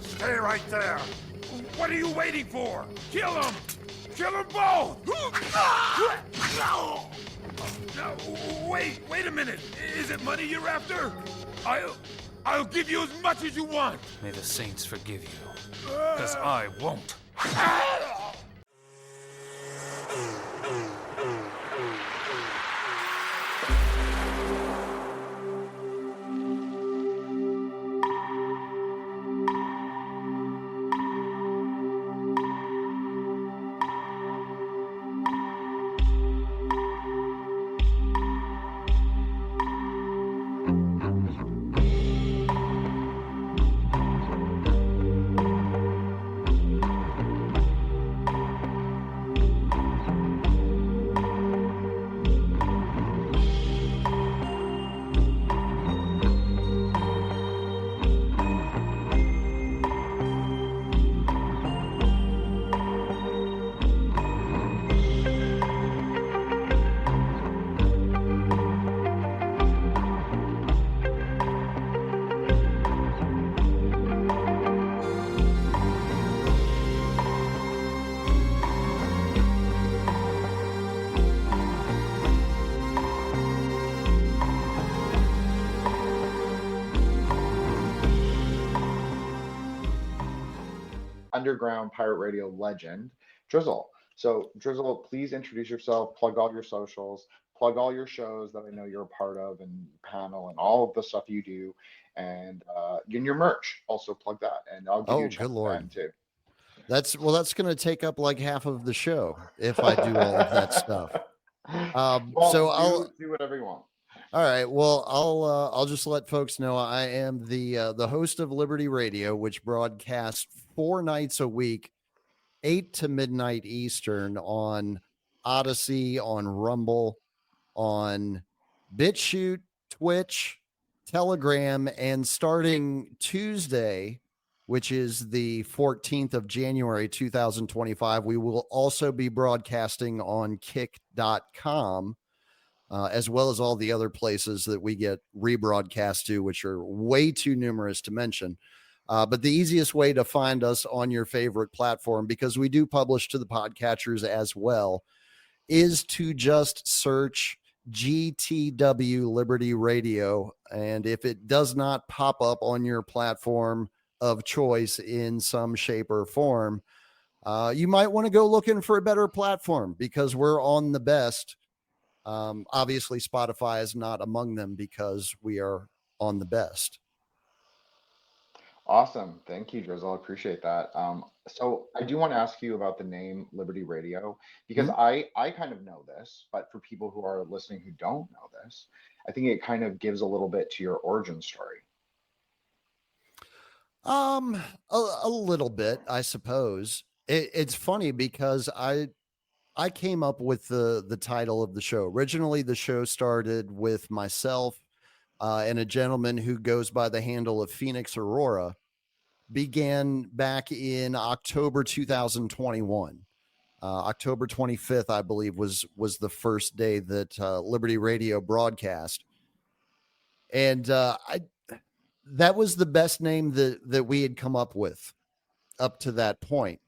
Stay right there. What are you waiting for? Kill them! Kill them both! No, wait a minute. Is it money you're after? I'll give you as much as you want. May the saints forgive you, because I won't. Underground pirate radio legend Drizl. So Drizl, please introduce yourself, plug all your socials, plug all your shows that I know you're a part of, and panel and all of the stuff you do, and your merch. Also plug that, and I'll give you a chance good Lord. too. That's going to take up like half of the show if I do all of that stuff. So I'll do whatever you want. All right. Well, I'll just let folks know I am the host of Liberty Radio, which broadcasts 4 nights a week, 8 to midnight Eastern on Odyssey, on Rumble, on BitChute, Twitch, Telegram, and starting Tuesday, which is the 14th of January, 2025, we will also be broadcasting on kick.com. As well as all the other places that we get rebroadcast to, which are way too numerous to mention. But the easiest way to find us on your favorite platform, because we do publish to the podcatchers as well, is to just search GTW Liberty Radio. And if it does not pop up on your platform of choice in some shape or form, you might want to go looking for a better platform, because we're on the best. Obviously Spotify is not among them because we are on the best. Awesome. Thank you, Drizl. I appreciate that. So I do want to ask you about the name Liberty Radio, because I kind of know this, but for people who are listening who don't know this, I think it kind of gives a little bit to your origin story. A little bit, I suppose. It's funny because I came up with the title of the show. Originally, the show started with myself and a gentleman who goes by the handle of Phoenix Aurora. Began back in October 2021. October 25th, I believe, was the first day that Liberty Radio broadcast. And that was the best name that we had come up with up to that point.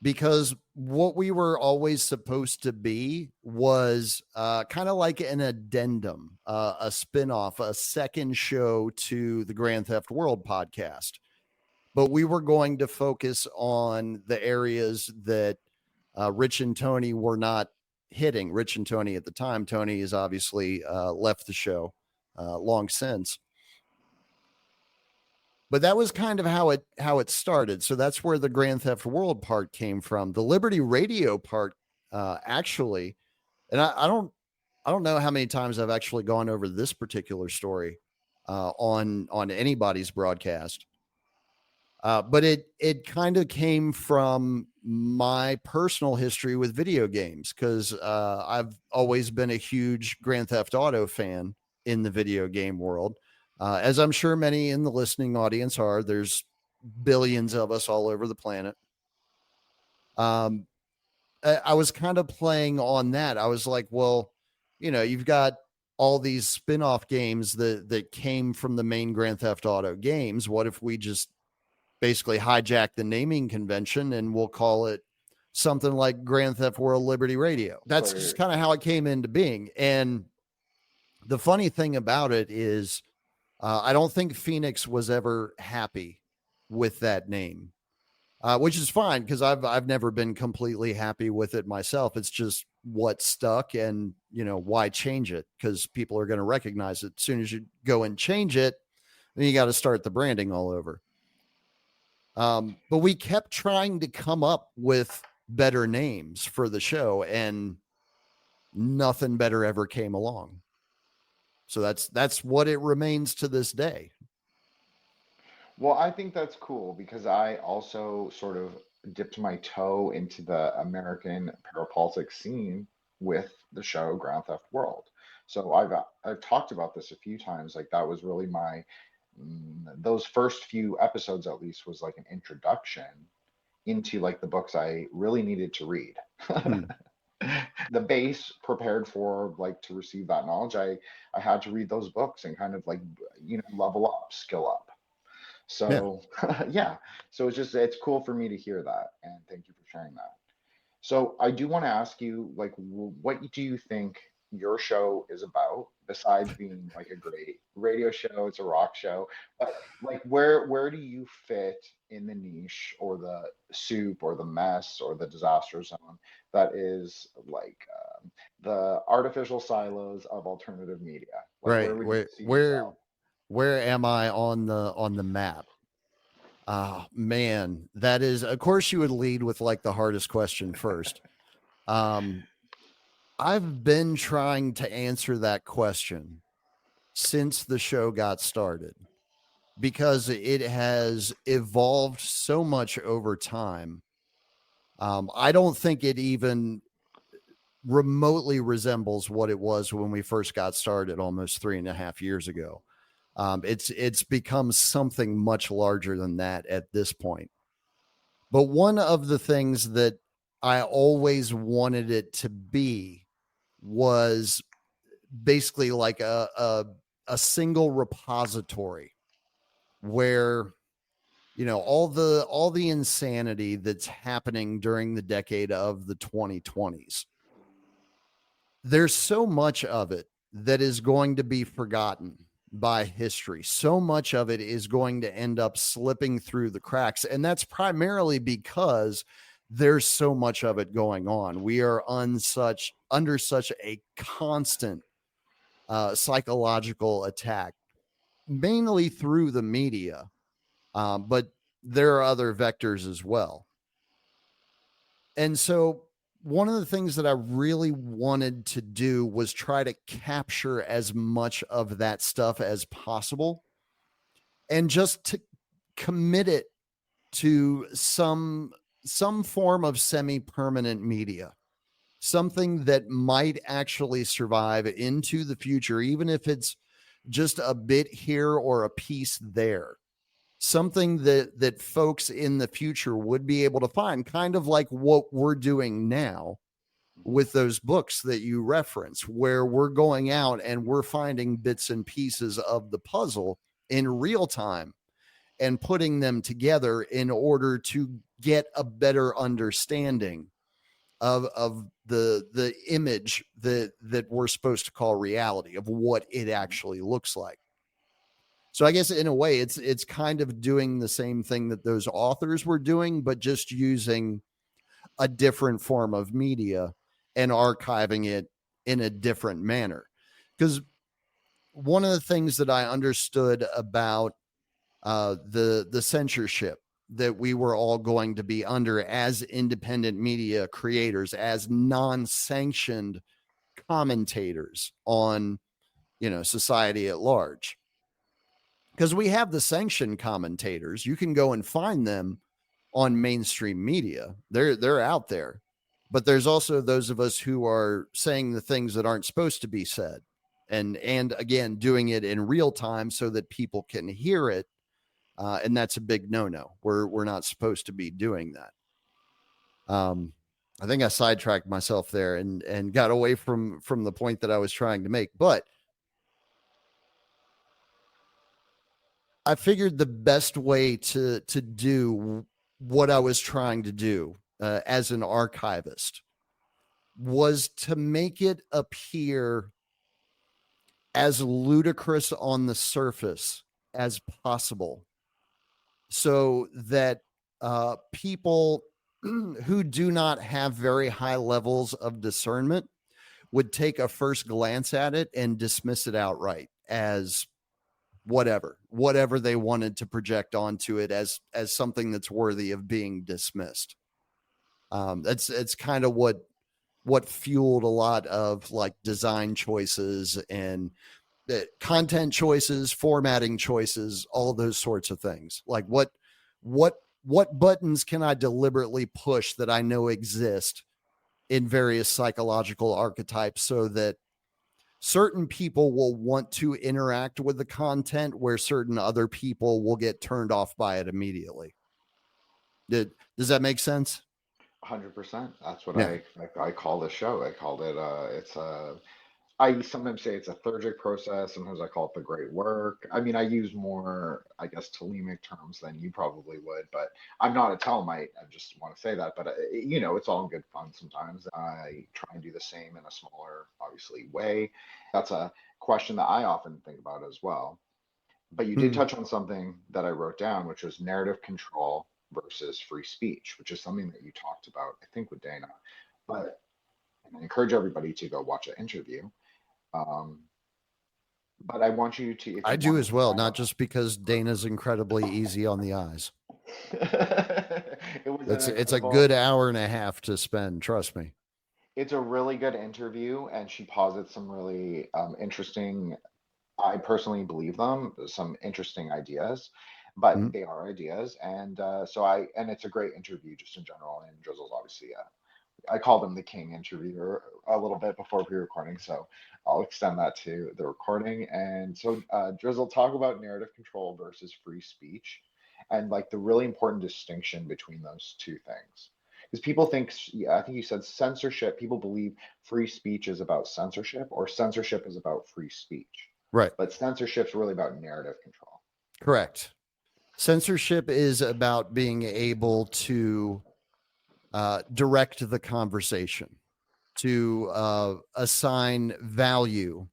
Because what we were always supposed to be was kind of like an addendum, a spinoff, a second show to the Grand Theft World podcast. But we were going to focus on the areas that Rich and Tony were not hitting. Rich and Tony at the time. Tony has obviously left the show long since. But that was kind of how it started. So that's where the Grand Theft World part came from. The Liberty Radio part, actually, and I don't know how many times I've actually gone over this particular story on anybody's broadcast. But it kind of came from my personal history with video games, because I've always been a huge Grand Theft Auto fan in the video game world. As I'm sure many in the listening audience are. There's billions of us all over the planet. I was kind of playing on that. I was like, well, you've got all these spin-off games that came from the main Grand Theft Auto games. What if we just basically hijack the naming convention, and we'll call it something like Grand Theft World Liberty Radio. That's just kind of how it came into being. And the funny thing about it is, I don't think Phoenix was ever happy with that name, which is fine, because I've never been completely happy with it myself. It's just what stuck, and why change it? Because people are going to recognize it. As soon as you go and change it, then you got to start the branding all over. But we kept trying to come up with better names for the show, and nothing better ever came along. So that's what it remains to this day. Well, I think that's cool because I also sort of dipped my toe into the American parapolitics scene with the show Grand Theft World. So I've talked about this a few times. Like that was really my those first few episodes at least was like an introduction into like the books I really needed to read. The base prepared for like to receive that knowledge. I had to read those books and kind of like level up, skill up. So yeah. So it's cool for me to hear that, and thank you for sharing that. So I do want to ask you, like, what do you think your show is about, besides being like a great radio show? It's a rock show, but like, where do you fit in the niche or the soup or the mess or the disaster zone that is like the artificial silos of alternative media? Like, Right. where would you see yourself? Where am I on the map? Man, that is, of course you would lead with like the hardest question first. I've been trying to answer that question since the show got started, because it has evolved so much over time. I don't think it even remotely resembles what it was when we first got started almost 3.5 years ago. It's become something much larger than that at this point. But one of the things that I always wanted it to be was basically like a single repository where all the insanity that's happening during the decade of the 2020s. There's so much of it that is going to be forgotten by history. So much of it is going to end up slipping through the cracks. And that's primarily because there's so much of it going on. We are under such a constant psychological attack, mainly through the media. But there are other vectors as well. And so one of the things that I really wanted to do was try to capture as much of that stuff as possible, and just to commit it to some form of semi-permanent media, something that might actually survive into the future, even if it's just a bit here or a piece there. Something that folks in the future would be able to find, kind of like what we're doing now with those books that you reference, where we're going out and we're finding bits and pieces of the puzzle in real time and putting them together in order to get a better understanding of the image that we're supposed to call reality, of what it actually looks like. So I guess in a way it's kind of doing the same thing that those authors were doing, but just using a different form of media and archiving it in a different manner. Because one of the things that I understood about the censorship that we were all going to be under as independent media creators, as non-sanctioned commentators on, society at large. Because we have the sanctioned commentators. You can go and find them on mainstream media. They're out there. But there's also those of us who are saying the things that aren't supposed to be said. And again, doing it in real time so that people can hear it. And that's a big no-no. We're not supposed to be doing that. I think I sidetracked myself there and got away from the point that I was trying to make. But I figured the best way to do what I was trying to do as an archivist was to make it appear as ludicrous on the surface as possible, so that people who do not have very high levels of discernment would take a first glance at it and dismiss it outright as whatever they wanted to project onto it as something that's worthy of being dismissed. It's kind of what fueled a lot of like design choices and content choices, formatting choices, all those sorts of things. Like what buttons can I deliberately push that I know exist in various psychological archetypes so that certain people will want to interact with the content where certain other people will get turned off by it immediately. Does that make sense? 100%. That's what Yeah. I call the show. I called it I sometimes say it's a theurgic process. Sometimes I call it the great work. I mean, I use more, I guess, Telemic terms than you probably would, but I'm not a Telemite. I just want to say that. But, it's all in good fun sometimes. I try and do the same in a smaller, obviously, way. That's a question that I often think about as well. But you did touch on something that I wrote down, which was narrative control versus free speech, which is something that you talked about, I think, with Dana. But I encourage everybody to go watch an interview. But I want you to. I do as well, not just because Dana's incredibly easy on the eyes. It's a good hour and a half to spend. Trust me. It's a really good interview, and she posits some really interesting. I personally believe them. Some interesting ideas, but they are ideas, and and it's a great interview just in general. And Drizl's obviously I called him the king interviewer a little bit before pre-recording, so I'll extend that to the recording. And so, Drizl, talk about narrative control versus free speech, and like the really important distinction between those two things. Because people think, I think you said censorship. People believe free speech is about censorship, or censorship is about free speech. Right. But censorship's really about narrative control. Correct. Censorship is about being able to direct the conversation, to assign value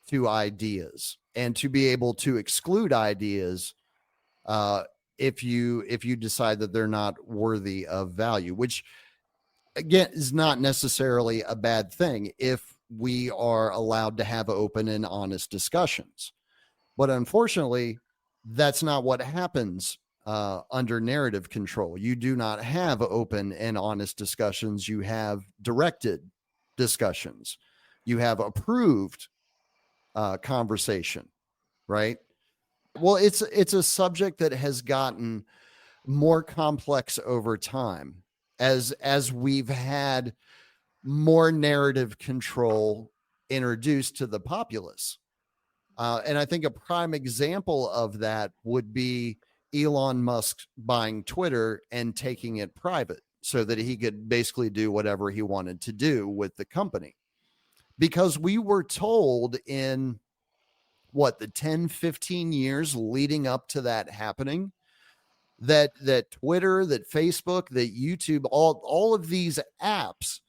to ideas, and to be able to exclude ideas if you decide that they're not worthy of value, which again is not necessarily a bad thing if we are allowed to have open and honest discussions. But unfortunately, that's not what happens under narrative control. You do not have open and honest discussions. You have directed discussions. You have approved conversation, right? Well, it's a subject that has gotten more complex over time as we've had more narrative control introduced to the populace. And I think a prime example of that would be Elon Musk buying Twitter and taking it private so that he could basically do whatever he wanted to do with the company. Because we were told in the 10, 15 years leading up to that happening, that Twitter, that Facebook, that YouTube, all of these apps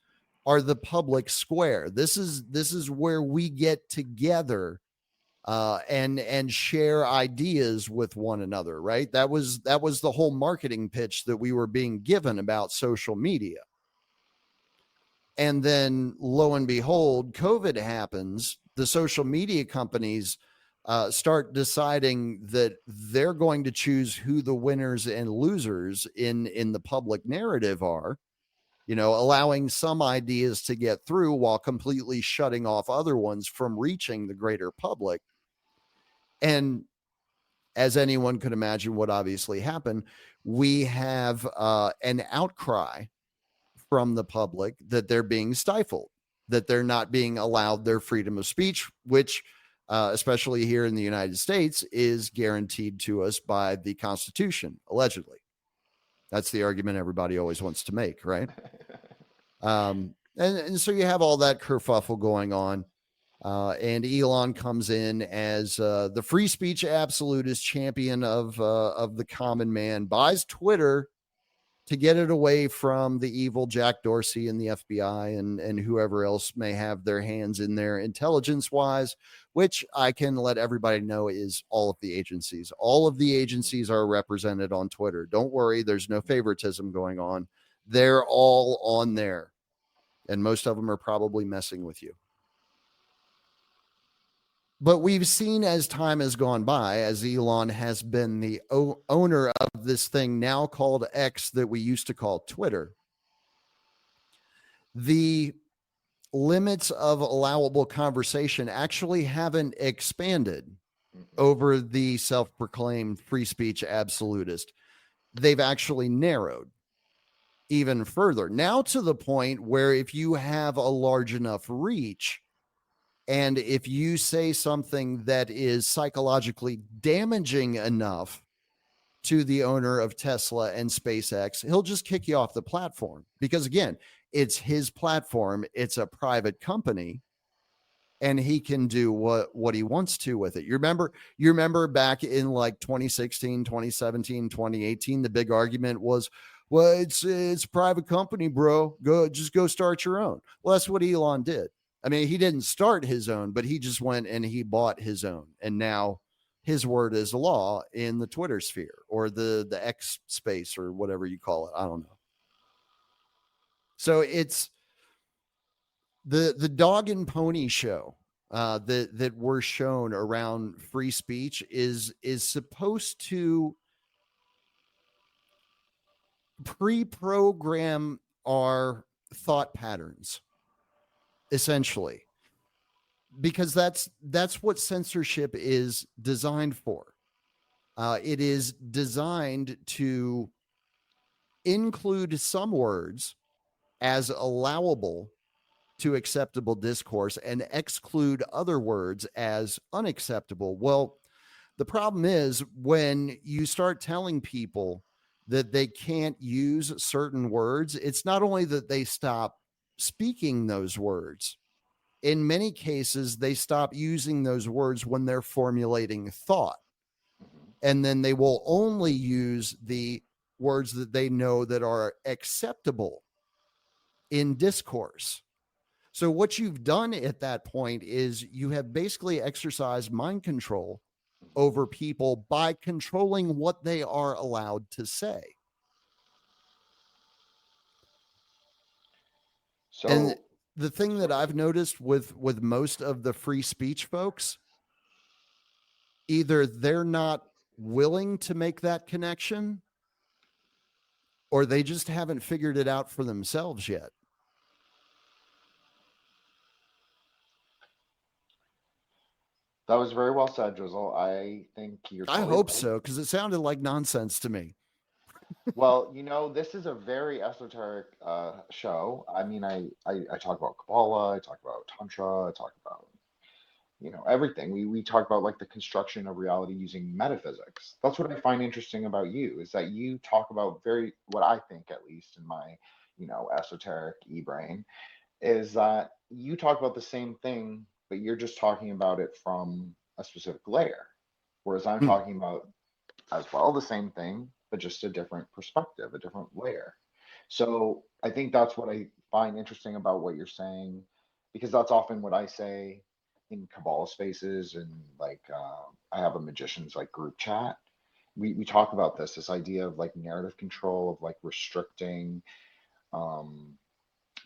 are the public square. This is where we get together and share ideas with one another, right? That was the whole marketing pitch that we were being given about social media. And then lo and behold, COVID happens. The social media companies start deciding that they're going to choose who the winners and losers in the public narrative are, allowing some ideas to get through while completely shutting off other ones from reaching the greater public. And as anyone could imagine what obviously happened, we have an outcry from the public that they're being stifled, that they're not being allowed their freedom of speech, which especially here in the United States is guaranteed to us by the Constitution, allegedly. That's the argument everybody always wants to make, right? And so you have all that kerfuffle going on. And Elon comes in as the free speech absolutist champion of the common man, buys Twitter to get it away from the evil Jack Dorsey and the FBI and whoever else may have their hands in there intelligence wise, which I can let everybody know is all of the agencies. All of the agencies are represented on Twitter. Don't worry, there's no favoritism going on. They're all on there. And most of them are probably messing with you. But we've seen as time has gone by, as Elon has been the owner of this thing now called X that we used to call Twitter, the limits of allowable conversation actually haven't expanded over the self-proclaimed free speech absolutist. They've actually narrowed even further. Now to the point where if you have a large enough reach, and if you say something that is psychologically damaging enough to the owner of Tesla and SpaceX, he'll just kick you off the platform. Because again, it's his platform. It's a private company, and he can do what he wants to with it. You remember back in like 2016, 2017, 2018, the big argument was, well, it's a private company, bro. Just go start your own. Well, that's what Elon did. I mean, he didn't start his own, but he just went and he bought his own. And now his word is law in the Twitter sphere or the X space or whatever you call it. I don't know. So it's the dog and pony show that we're shown around free speech is supposed to pre-program our thought patterns, essentially, because that's what censorship is designed for. It is designed to include some words as allowable to acceptable discourse and exclude other words as unacceptable. Well, the problem is when you start telling people that they can't use certain words, it's not only that they stop speaking those words. In many cases, they stop using those words when they're formulating thought. And then they will only use the words that they know that are acceptable in discourse. So what you've done at that point is you have basically exercised mind control over people by controlling what they are allowed to say. So, and the thing that I've noticed with most of the free speech folks, either they're not willing to make that connection or they just haven't figured it out for themselves yet. that was very well said, Drizl. I think you're I totally hope right. so, because it sounded like nonsense to me. Well, this is a very esoteric show. I mean, I talk about Kabbalah, I talk about Tantra, I talk about, everything. We talk about like the construction of reality using metaphysics. That's what I find interesting about you, is that you talk about what I think, at least in my, esoteric e-brain, is that you talk about the same thing, but you're just talking about it from a specific layer. Whereas I'm talking about as well the same thing, but just a different perspective, a different layer. So I think that's what I find interesting about what you're saying, because that's often what I say in Kabbalah spaces, and like I have a magicians like group chat. We talk about this idea of like narrative control, of like restricting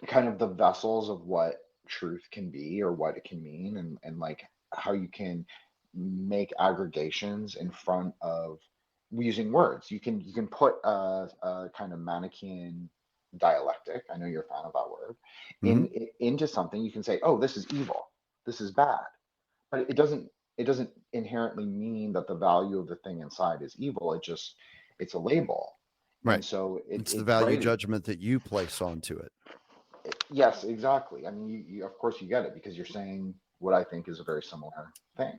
kind of the vessels of what truth can be or what it can mean, and like how you can make aggregations in front of using words. You can put a kind of Manichaean dialectic, I know you're a fan of that word, into something. You can say, oh, this is evil, this is bad, but it doesn't inherently mean that the value of the thing inside is evil. It's a label. Right. And so it's the value judgment that you place onto it. Yes, exactly. I mean, you of course you get it, because you're saying what I think is a very similar thing.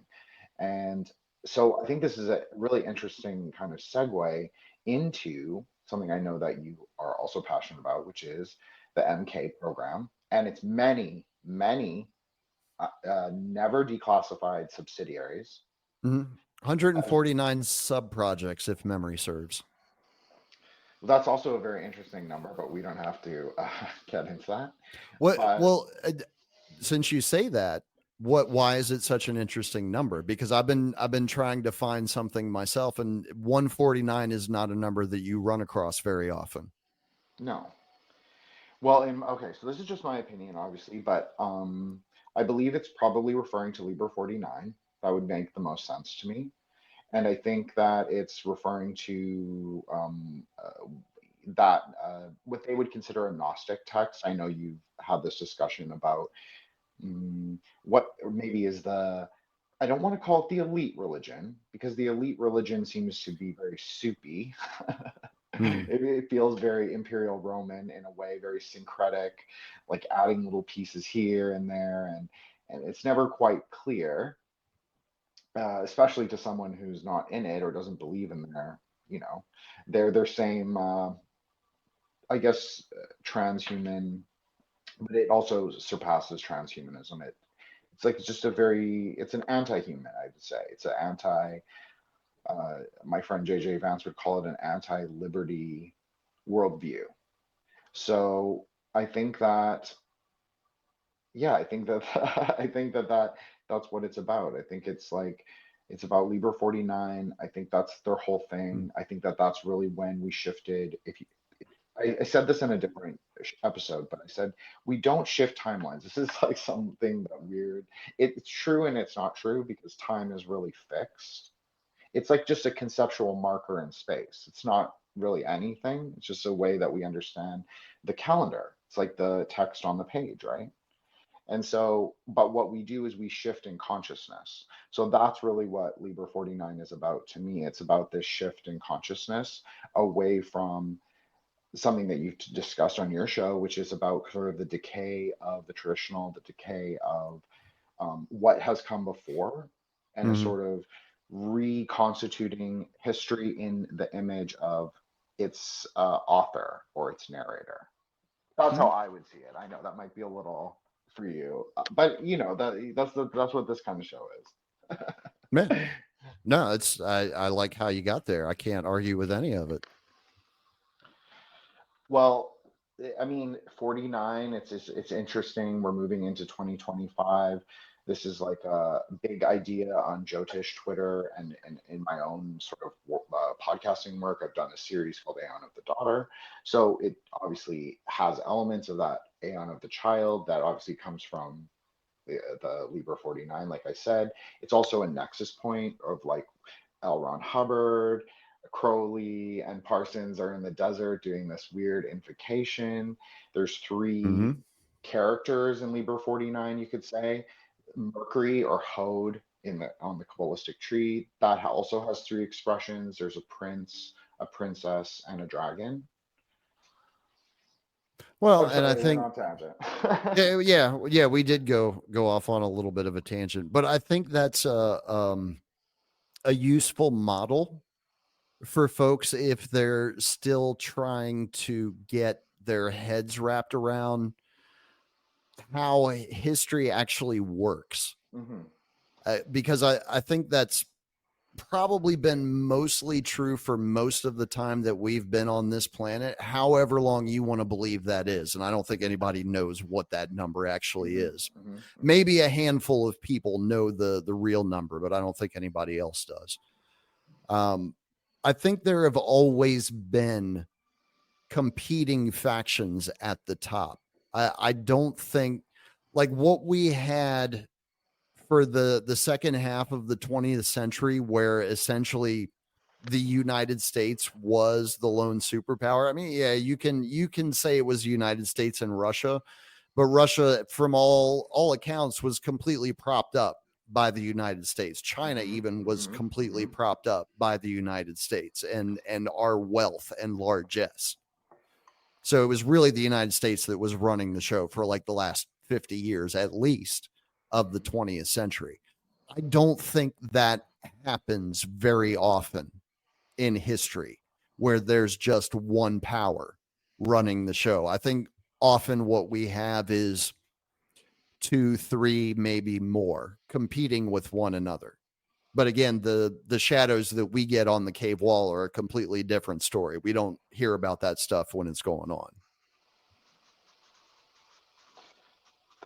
And so I think this is a really interesting kind of segue into something I know that you are also passionate about, which is the MK program and its many, many never declassified subsidiaries. 149 sub-projects, if memory serves. That's also a very interesting number, but we don't have to get into that. What? But, Well, since you say that, why is it such an interesting number? Because I've been trying to find something myself, and 149 is not a number that you run across very often. no. Well, okay, so this is just my opinion, obviously, but I believe it's probably referring to Liber 49. That would make the most sense to me. And I think that it's referring to what they would consider a Gnostic text. I know you've had this discussion about what maybe is I don't want to call it the elite religion, because the elite religion seems to be very soupy. It feels very Imperial Roman in a way, very syncretic, like adding little pieces here and there, and it's never quite clear, especially to someone who's not in it or doesn't believe in their same, I guess, transhuman, but it also surpasses transhumanism. It's like just it's an anti-human, I would say. It's an anti. My friend JJ Vance would call it an anti-liberty worldview. So I think that, I think that that's what it's about. I think it's about Liber 49. I think that's their whole thing. I think that that's really when we shifted. I said this in a different episode, but I said we don't shift timelines. This is like something that weird. It's true and it's not true, because time is really fixed. It's like just a conceptual marker in space. It's not really anything. It's just a way that we understand the calendar. It's like the text on the page, right? And so, but what we do is we shift in consciousness. So that's really what Liber 49 is about to me. It's about this shift in consciousness away from something that you've discussed on your show, which is about sort of the decay of the traditional, the decay of what has come before, and a sort of reconstituting history in the image of its author or its narrator. That's how I would see it. I know that might be a little for you, but that's what this kind of show is. Man, no, it's I like how you got there. I can't argue with any of it. Well, I mean, 49, it's interesting. We're moving into 2025. This is like a big idea on Jyotish Twitter, and in my own sort of podcasting work, I've done a series called Aeon of the Daughter. So it obviously has elements of that Aeon of the Child that obviously comes from the Liber 49, like I said. It's also a nexus point of like L. Ron Hubbard, Crowley, and Parsons are in the desert doing this weird invocation. There's three characters in Liber 49, you could say. Mercury or Hode on the Kabbalistic tree, that also has three expressions. There's a prince, a princess, and a dragon. Well, and I think yeah, we did go off on a little bit of a tangent, but I think that's a useful model for folks if they're still trying to get their heads wrapped around how history actually works. Because I think that's probably been mostly true for most of the time that we've been on this planet, however long you want to believe that is. And I don't think anybody knows what that number actually is. Maybe a handful of people know the real number, but I don't think anybody else does. I think there have always been competing factions at the top. I don't think like what we had for the second half of the 20th century, where essentially the United States was the lone superpower. I mean, yeah, you can say it was the United States and Russia, but Russia, from all accounts, was completely propped up by the United States. China even was completely propped up by the United States and our wealth and largesse. So it was really the United States that was running the show for like the last 50 years, at least, of the 20th century. I don't think that happens very often in history where there's just one power running the show. I think often what we have is 2, 3, maybe more competing with one another. But again, the shadows that we get on the cave wall are a completely different story. We don't hear about that stuff when it's going on.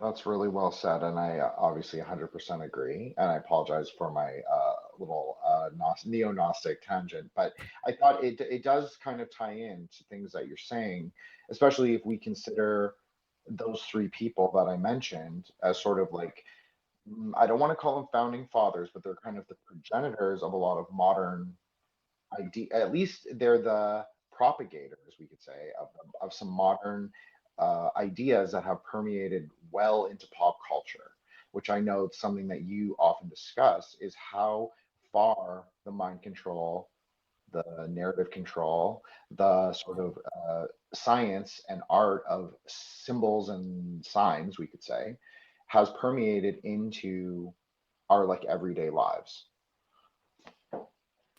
That's really well said, and I obviously 100% agree. And I apologize for my little neo-Gnostic tangent, but I thought it does kind of tie in to things that you're saying, especially if we consider those three people that I mentioned as sort of like, I don't want to call them founding fathers, but they're kind of the progenitors of a lot of modern idea. At least they're the propagators, we could say, of some modern ideas that have permeated well into pop culture, which I know it's something that you often discuss, is how far the mind control, the narrative control, the sort of science and art of symbols and signs, we could say, has permeated into our like everyday lives.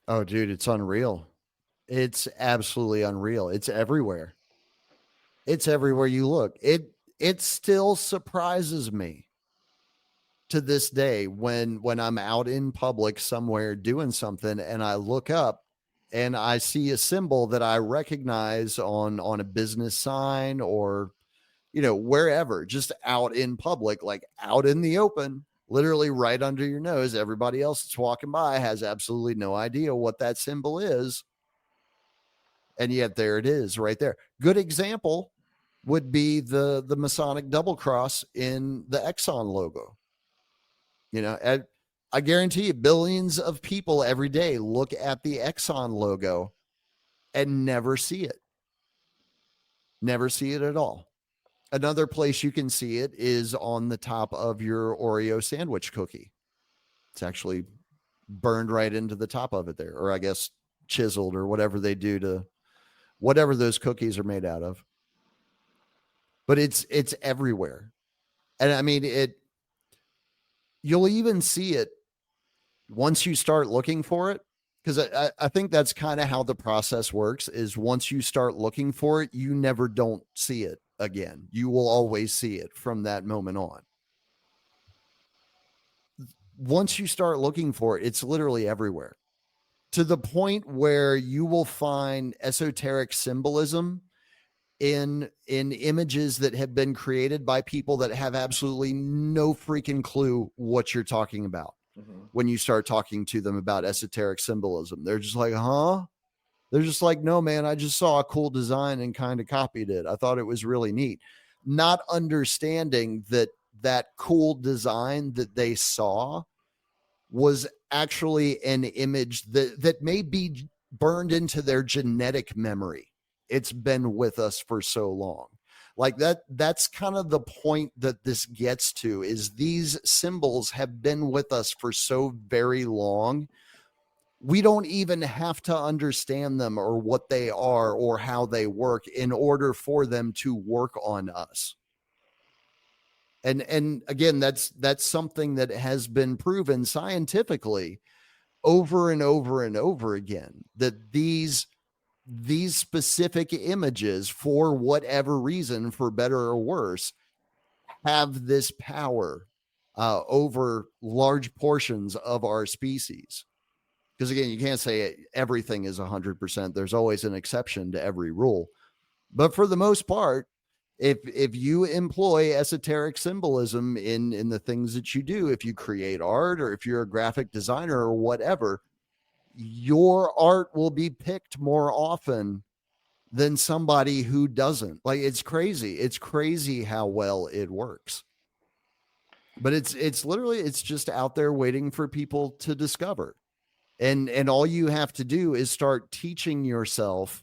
Oh, dude, it's unreal. It's absolutely unreal. It's everywhere. It's everywhere you look. It still surprises me to this day when I'm out in public somewhere doing something and I look up and I see a symbol that I recognize on a business sign or, you know, wherever, just out in public, like out in the open, literally right under your nose. Everybody else that's walking by has absolutely no idea what that symbol is. And yet there it is right there. Good example would be the Masonic double cross in the Exxon logo. You know, I guarantee you billions of people every day look at the Exxon logo and never see it. Never see it at all. Another place you can see it is on the top of your Oreo sandwich cookie. It's actually burned right into the top of it there, or I guess chiseled or whatever they do to whatever those cookies are made out of. But it's everywhere. And I mean, you'll even see it once you start looking for it. Because I think that's kind of how the process works, is once you start looking for it, you never don't see it again. You will always see it from that moment on. Once you start looking for it, it's literally everywhere, to the point where you will find esoteric symbolism in images that have been created by people that have absolutely no freaking clue what you're talking about. Mm-hmm. When you start talking to them about esoteric symbolism, they're just like, huh? They're just like, no, man, I just saw a cool design and kind of copied it. I thought it was really neat. Not understanding that cool design that they saw was actually an image that may be burned into their genetic memory. It's been with us for so long. Like that's kind of the point that this gets to, is these symbols have been with us for so very long. We don't even have to understand them or what they are or how they work in order for them to work on us. And again, that's something that has been proven scientifically over and over and over again, that these specific images, for whatever reason, for better or worse, have this power over large portions of our species. Because again, you can't say everything is 100%. There's always an exception to every rule. But for the most part, if you employ esoteric symbolism in the things that you do, if you create art or if you're a graphic designer or whatever, your art will be picked more often than somebody who doesn't. Like, it's crazy. It's crazy how well it works. But it's literally, it's just out there waiting for people to discover. And all you have to do is start teaching yourself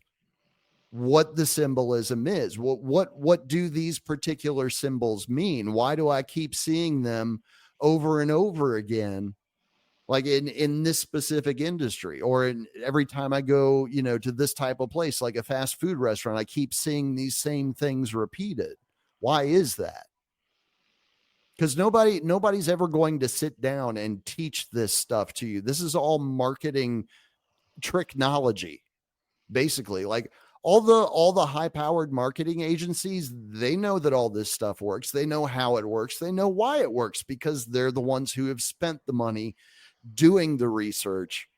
what the symbolism is. What do these particular symbols mean? Why do I keep seeing them over and over again? Like in this specific industry, or every time I go, to this type of place, like a fast food restaurant, I keep seeing these same things repeated. Why is that? Because nobody's ever going to sit down and teach this stuff to you. This is all marketing tricknology, basically. Like, all the high-powered marketing agencies, they know that all this stuff works. They know how it works. They know why it works, because they're the ones who have spent the money doing the research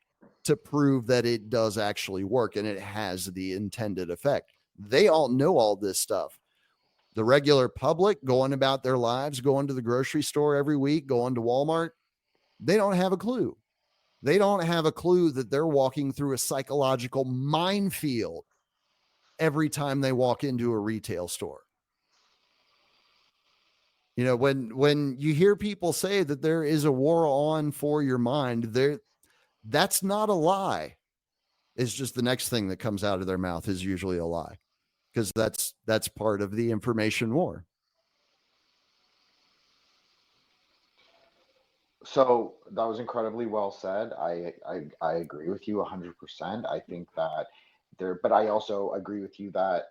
to prove that it does actually work and it has the intended effect. They all know all this stuff. The regular public going about their lives, going to the grocery store every week, going to Walmart, they don't have a clue. They don't have a clue that they're walking through a psychological minefield every time they walk into a retail store. You know, when you hear people say that there is a war on for your mind, that's not a lie. It's just the next thing that comes out of their mouth is usually a lie, because that's part of the information war. So that was incredibly well said. I agree with you 100%. I think that but I also agree with you that,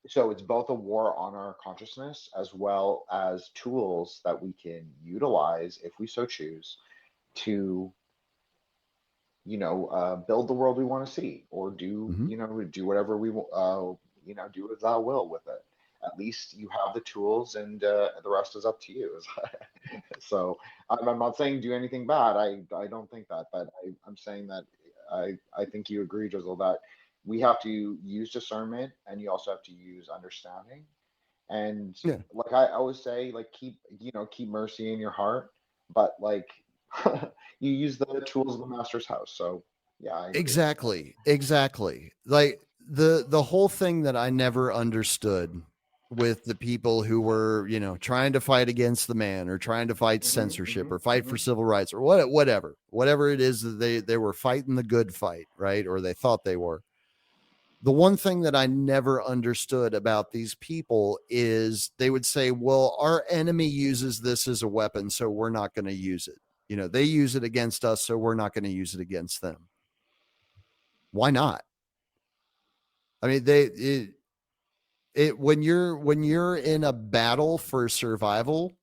so it's both a war on our consciousness as well as tools that we can utilize if we so choose to, build the world we want to see, or do, do whatever we want, do as thou will with it. At least you have the tools, and the rest is up to you. So I'm not saying do anything bad. I don't think that, but I'm saying that I think you agree, Drizl, that we have to use discernment, and you also have to use understanding. And Yeah. like I always say, like, keep mercy in your heart, but like you use the tools of the master's house. So yeah, I agree. Exactly. Like the whole thing that I never understood with the people who were, trying to fight against the man, or trying to fight censorship, or fight for civil rights, or whatever it is that they were fighting the good fight, right? Or they thought they were. The one thing that I never understood about these people is they would say, well, our enemy uses this as a weapon, so we're not going to use it. They use it against us, so we're not going to use it against them. Why not? I mean, when you're in a battle for survival,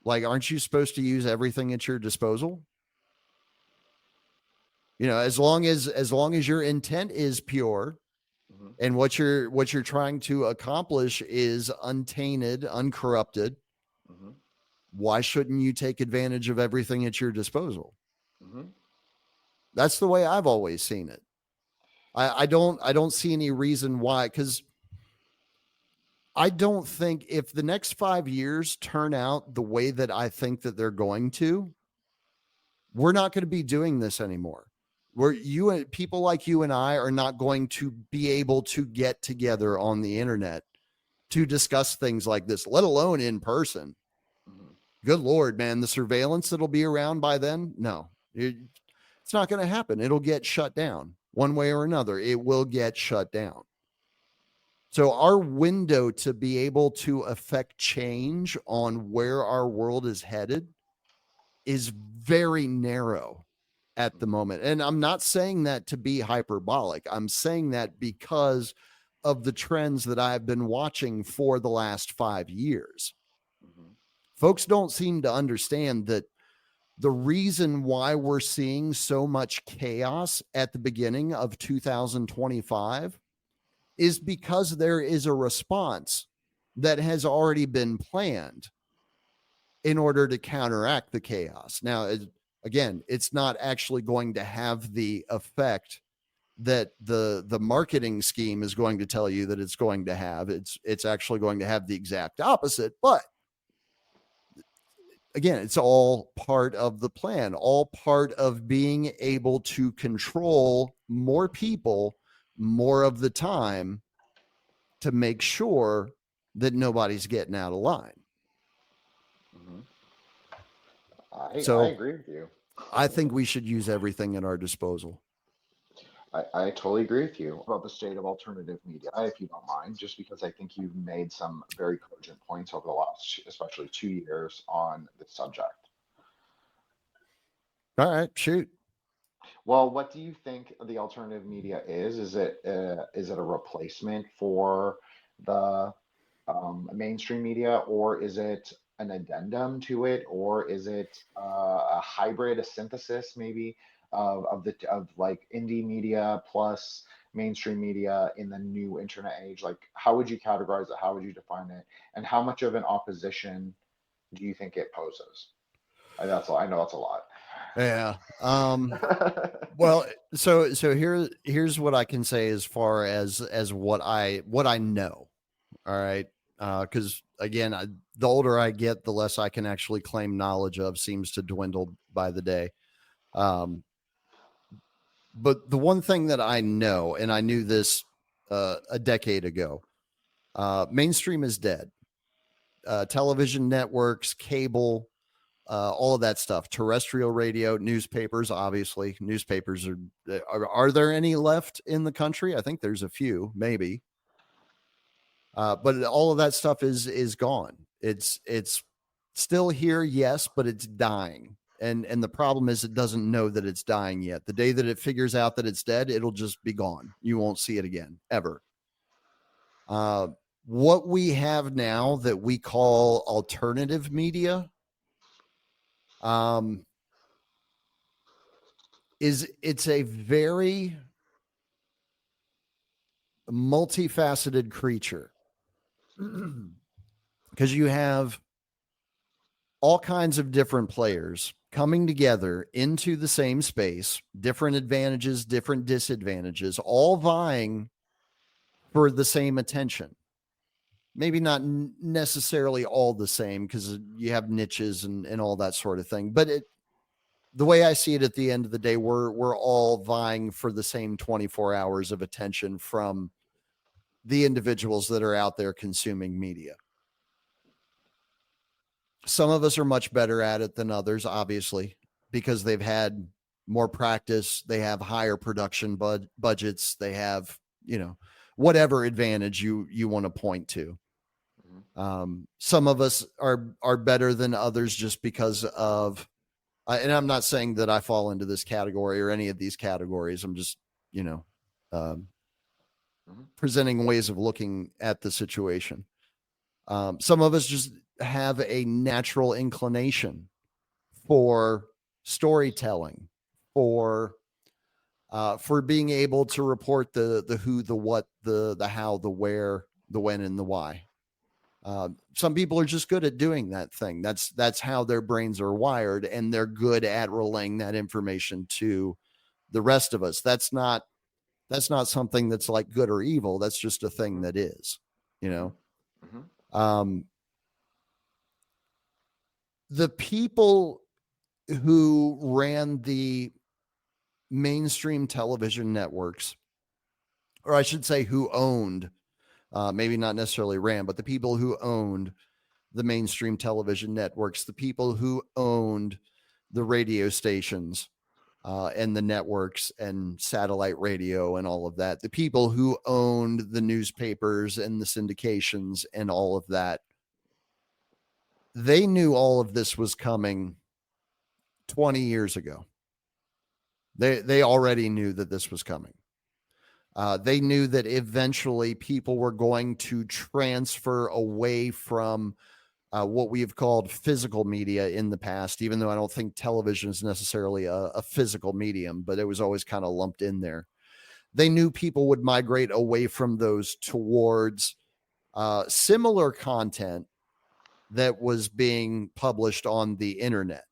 like, aren't you supposed to use everything at your disposal? As long as your intent is pure, and what you're trying to accomplish is untainted, uncorrupted, why shouldn't you take advantage of everything at your disposal? That's the way I've always seen it. I don't see any reason why, because I don't think, if the next 5 years turn out the way that I think that they're going to, we're not going to be doing this anymore. People like you and I are not going to be able to get together on the internet to discuss things like this, let alone in person. Good Lord, man, the surveillance that'll be around by then, no, it's not going to happen. It'll get shut down one way or another. It will get shut down. So our window to be able to affect change on where our world is headed is very narrow at the moment. And I'm not saying that to be hyperbolic. I'm saying that because of the trends that I've been watching for the last 5 years. Folks don't seem to understand that the reason why we're seeing so much chaos at the beginning of 2025 is because there is a response that has already been planned in order to counteract the chaos. Now, again, it's not actually going to have the effect that the marketing scheme is going to tell you that it's going to have. It's actually going to have the exact opposite. But again, it's all part of the plan, all part of being able to control more people more of the time, to make sure that nobody's getting out of line. I So agree with you. I think we should use everything at our disposal. I totally agree with you about the state of alternative media, if you don't mind, just because I think you've made some very cogent points over the last, especially 2 years, on this subject. All right, shoot. Well, what do you think the alternative media is? Is it a replacement for the mainstream media, or is it an addendum to it, or is it a hybrid, a synthesis maybe of like indie media plus mainstream media in the new internet age? Like, how would you categorize it? How would you define it? And how much of an opposition do you think it poses? I know that's a lot. Yeah. Well, so here's what I can say as far as what I know. All right. Because again, the older I get, the less I can actually claim knowledge of seems to dwindle by the day. But the one thing that I know, and I knew this a decade ago, mainstream is dead. Television networks, cable, all of that stuff, terrestrial radio, newspapers, obviously. Newspapers are there any left in the country? I think there's a few, maybe. But all of that stuff is gone. It's still here, yes, but it's dying. And the problem is it doesn't know that it's dying yet. The day that it figures out that it's dead, it'll just be gone. You won't see it again, ever. What we have now that we call alternative media, it's a very multifaceted creature. Because you have all kinds of different players coming together into the same space, different advantages, different disadvantages, all vying for the same attention. Maybe not necessarily all the same, because you have niches and all that sort of thing. But the way I see it at the end of the day, we're all vying for the same 24 hours of attention from the individuals that are out there consuming media. Some of us are much better at it than others, obviously, because they've had more practice. They have higher production budgets. They have, whatever advantage you want to point to. Some of us are better than others just because of, and I'm not saying that I fall into this category or any of these categories. I'm just, presenting ways of looking at the situation. Some of us just have a natural inclination for storytelling, for being able to report the who, the what, the how, the where, the when, and the why. Some people are just good at doing that thing. That's how their brains are wired, and they're good at relaying that information to the rest of us. That's not something that's like good or evil. That's just a thing that is, the people who ran the mainstream television networks, or I should say who owned, maybe not necessarily ran, but the people who owned the mainstream television networks, the people who owned the radio stations, and the networks and satellite radio and all of that, the people who owned the newspapers and the syndications and all of that, they knew all of this was coming 20 years ago. They already knew that this was coming. They knew that eventually people were going to transfer away from what we have called physical media in the past, even though I don't think television is necessarily a physical medium, but it was always kind of lumped in there. They knew people would migrate away from those towards similar content that was being published on the internet.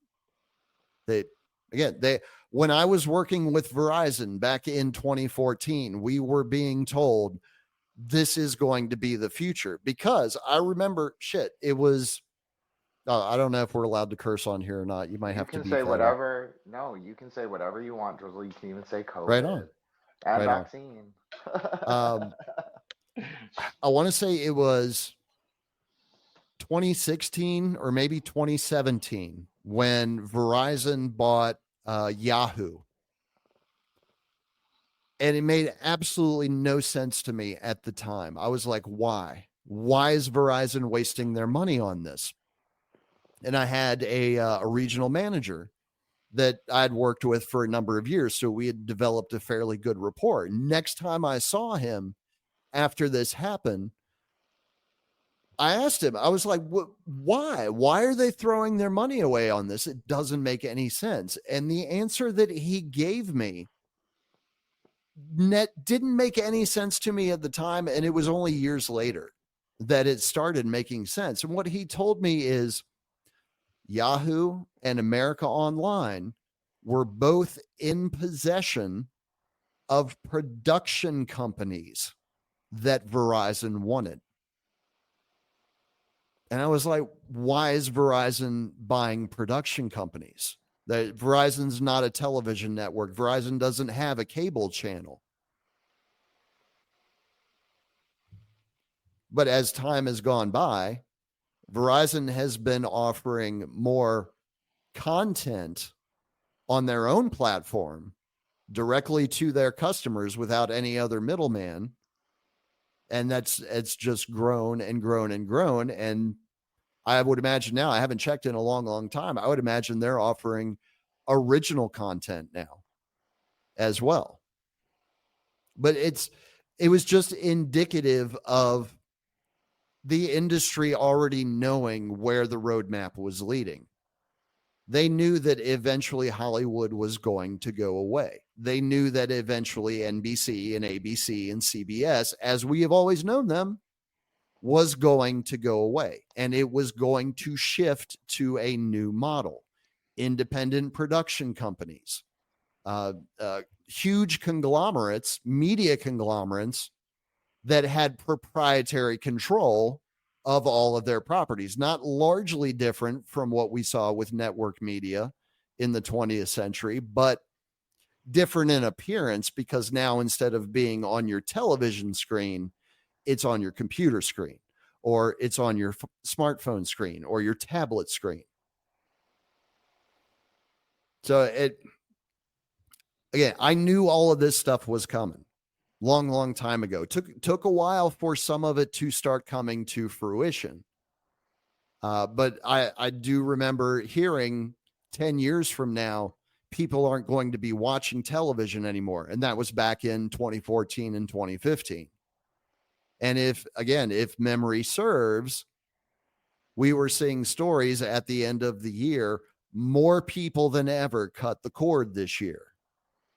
When I was working with Verizon back in 2014, we were being told this is going to be the future, because I remember it was, I don't know if we're allowed to curse on here or not. You might have to say whatever. No, you can say whatever you want, Drizl. You can even say COVID. Right on. And right vaccine. I want to say it was 2016 or maybe 2017 when Verizon bought Yahoo. And it made absolutely no sense to me at the time. I was like, why? Why is Verizon wasting their money on this? And I had a regional manager that I'd worked with for a number of years. So we had developed a fairly good rapport. Next time I saw him after this happened, I asked him, I was like, why? Why are they throwing their money away on this? It doesn't make any sense. And the answer that he gave me net didn't make any sense to me at the time. And it was only years later that it started making sense. And what he told me is Yahoo and America Online were both in possession of production companies that Verizon wanted. And I was like, why is Verizon buying production companies? That Verizon's not a television network. Verizon doesn't have a cable channel. But as time has gone by, Verizon has been offering more content on their own platform directly to their customers without any other middleman. And it's just grown and grown and grown. And I would imagine now, I haven't checked in a long, long time. I would imagine they're offering original content now as well. But it was just indicative of the industry already knowing where the roadmap was leading. They knew that eventually Hollywood was going to go away. They knew that eventually NBC and ABC and CBS, as we have always known them, was going to go away. And it was going to shift to a new model. Independent production companies, huge conglomerates, media conglomerates that had proprietary control of all of their properties, not largely different from what we saw with network media in the 20th century, but different in appearance, because now instead of being on your television screen, it's on your computer screen, or it's on your smartphone screen or your tablet screen. So again, I knew all of this stuff was coming long time ago. Took a while for some of it to start coming to fruition. But I do remember hearing 10 years from now, people aren't going to be watching television anymore. And that was back in 2014 and 2015. And if memory serves, we were seeing stories at the end of the year, more people than ever cut the cord this year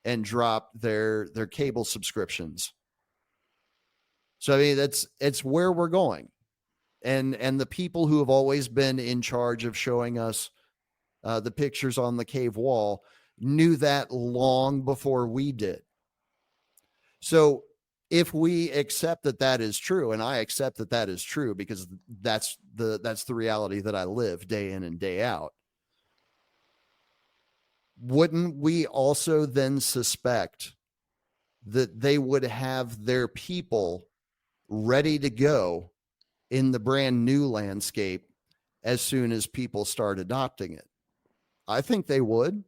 and dropped their cable subscriptions. So I mean, it's where we're going. And the people who have always been in charge of showing us the pictures on the cave wall knew that long before we did. So if we accept that is true, and I accept that is true because that's the reality that I live day in and day out, wouldn't we also then suspect that they would have their people ready to go in the brand new landscape as soon as people start adopting it? I think they would.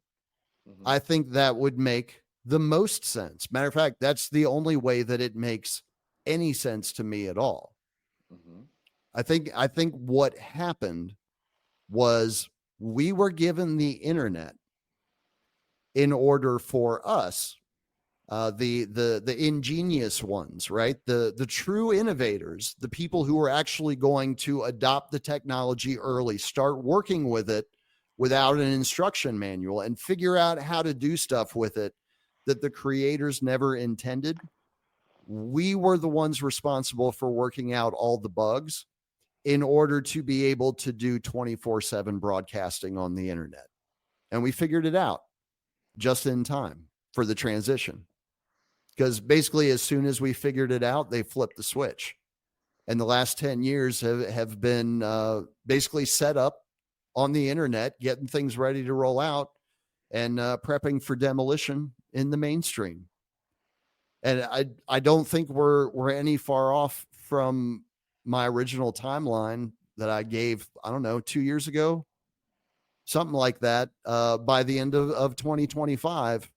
Mm-hmm. I think that would make the most sense. Matter of fact, that's the only way that it makes any sense to me at all. Mm-hmm. I think what happened was we were given the internet in order for us, the ingenious ones, right? The true innovators, the people who are actually going to adopt the technology early, start working with it without an instruction manual and figure out how to do stuff with it that the creators never intended. We were the ones responsible for working out all the bugs in order to be able to do 24/7 broadcasting on the internet. And we figured it out just in time for the transition. Because basically, as soon as we figured it out, they flipped the switch. And the last 10 years have been basically set up on the internet, getting things ready to roll out and prepping for demolition in the mainstream. And I don't think we're any far off from my original timeline that I gave, I don't know, 2 years ago, something like that. By the end of 2025,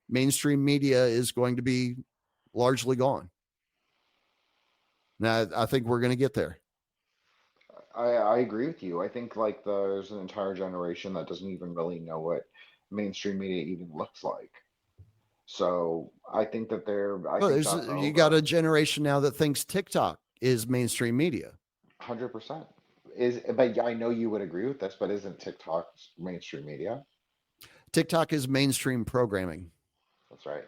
mainstream media is going to be largely gone. Now, I think we're going to get there. I agree with you. I think like there's an entire generation that doesn't even really know what mainstream media even looks like. So I think that you got a generation now that thinks TikTok is mainstream media. 100%. But I know you would agree with this, but isn't TikTok mainstream media? TikTok is mainstream programming. That's right.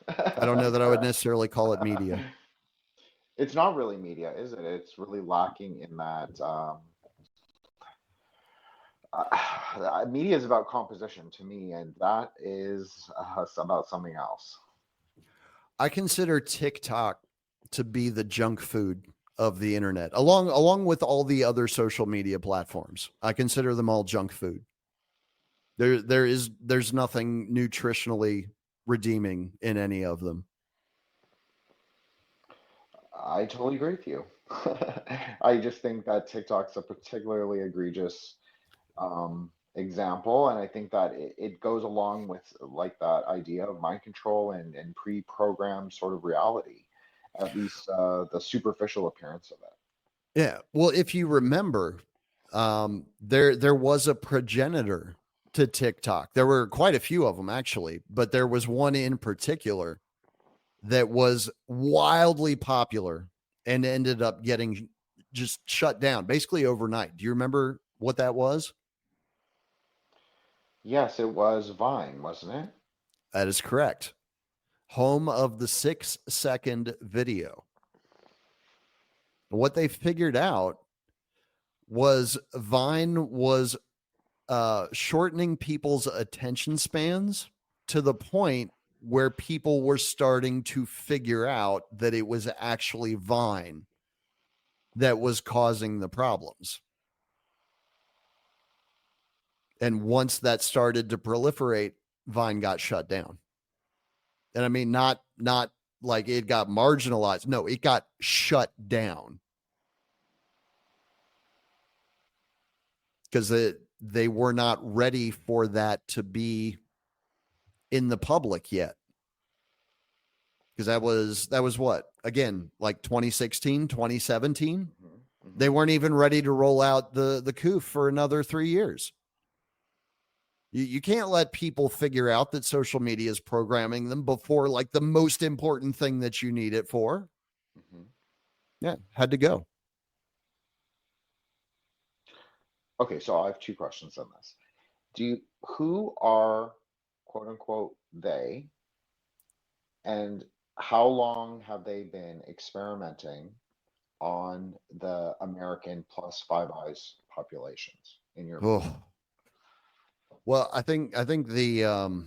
I don't know that I would necessarily call it media. It's not really media, is it? It's really lacking in that. Media is about composition to me, and that is about something else. I consider TikTok to be the junk food of the internet, along with all the other social media platforms. I consider them all junk food. There's nothing nutritionally redeeming in any of them. I totally agree with you. I just think that TikTok's a particularly egregious example, and I think that it goes along with like that idea of mind control and pre-programmed sort of reality, at least the superficial appearance of it. Yeah. Well, if you remember, there was a progenitor to TikTok. There were quite a few of them actually, but there was one in particular that was wildly popular and ended up getting just shut down basically overnight. Do you remember what that was? Yes, it was Vine, wasn't it? That is correct. Home of the 6-second video. What they figured out was Vine was shortening people's attention spans to the point where people were starting to figure out that it was actually Vine that was causing the problems. And once that started to proliferate, Vine got shut down. And I mean, not like it got marginalized. No, it got shut down. Because they were not ready for that to be in the public yet. Because that was what? Again, like 2016, 2017. Mm-hmm. They weren't even ready to roll out the COOF for another 3 years. You can't let people figure out that social media is programming them before like the most important thing that you need it for. Mm-hmm. Yeah, had to go. Okay, so I have two questions on this. Who are quote unquote they, and how long have they been experimenting on the American plus Five Eyes populations in your opinion? Well, I think the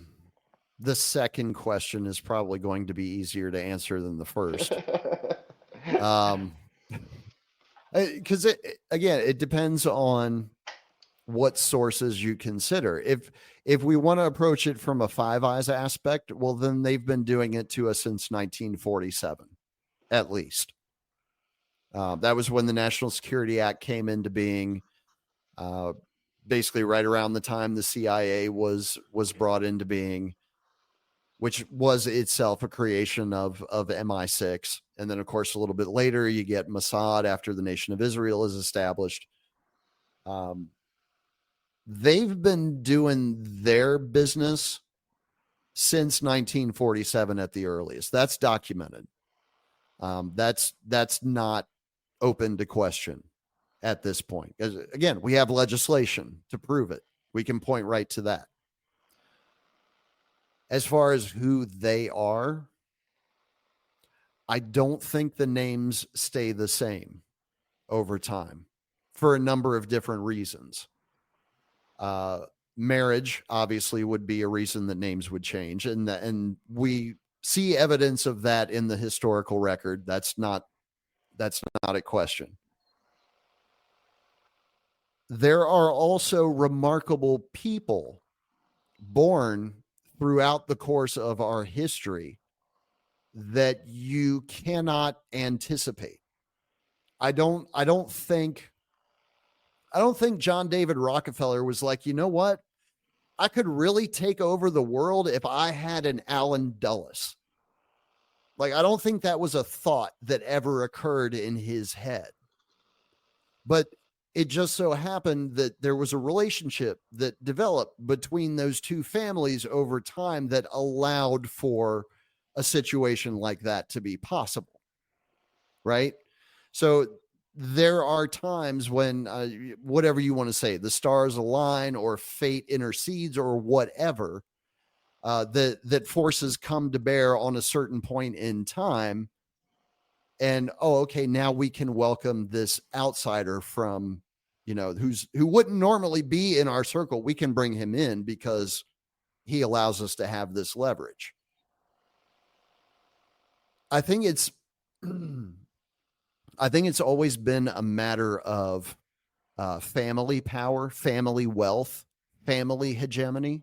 second question is probably going to be easier to answer than the first. Because it depends on what sources you consider. If we want to approach it from a Five Eyes aspect, well, then they've been doing it to us since 1947, at least. That was when the National Security Act came into being. Basically right around the time the CIA was brought into being, which was itself a creation of MI6. And then, of course, a little bit later, you get Mossad after the Nation of Israel is established. They've been doing their business since 1947 at the earliest. That's documented. That's not open to question at this point. Again, we have legislation to prove it. We can point right to that. As far as who they are, I don't think the names stay the same over time for a number of different reasons. Marriage obviously would be a reason that names would change. And we see evidence of that in the historical record. That's not a question. There are also remarkable people born throughout the course of our history that you cannot anticipate. I don't think John David Rockefeller was like, you know what? I could really take over the world if I had an Alan Dulles. Like, I don't think that was a thought that ever occurred in his head. But it just so happened that there was a relationship that developed between those two families over time that allowed for a situation like that to be possible. Right? So there are times when whatever you want to say, the stars align or fate intercedes or whatever, that forces come to bear on a certain point in time. And, okay, now we can welcome this outsider from, who wouldn't normally be in our circle. We can bring him in because he allows us to have this leverage. I think it's always been a matter of family power, family wealth, family hegemony.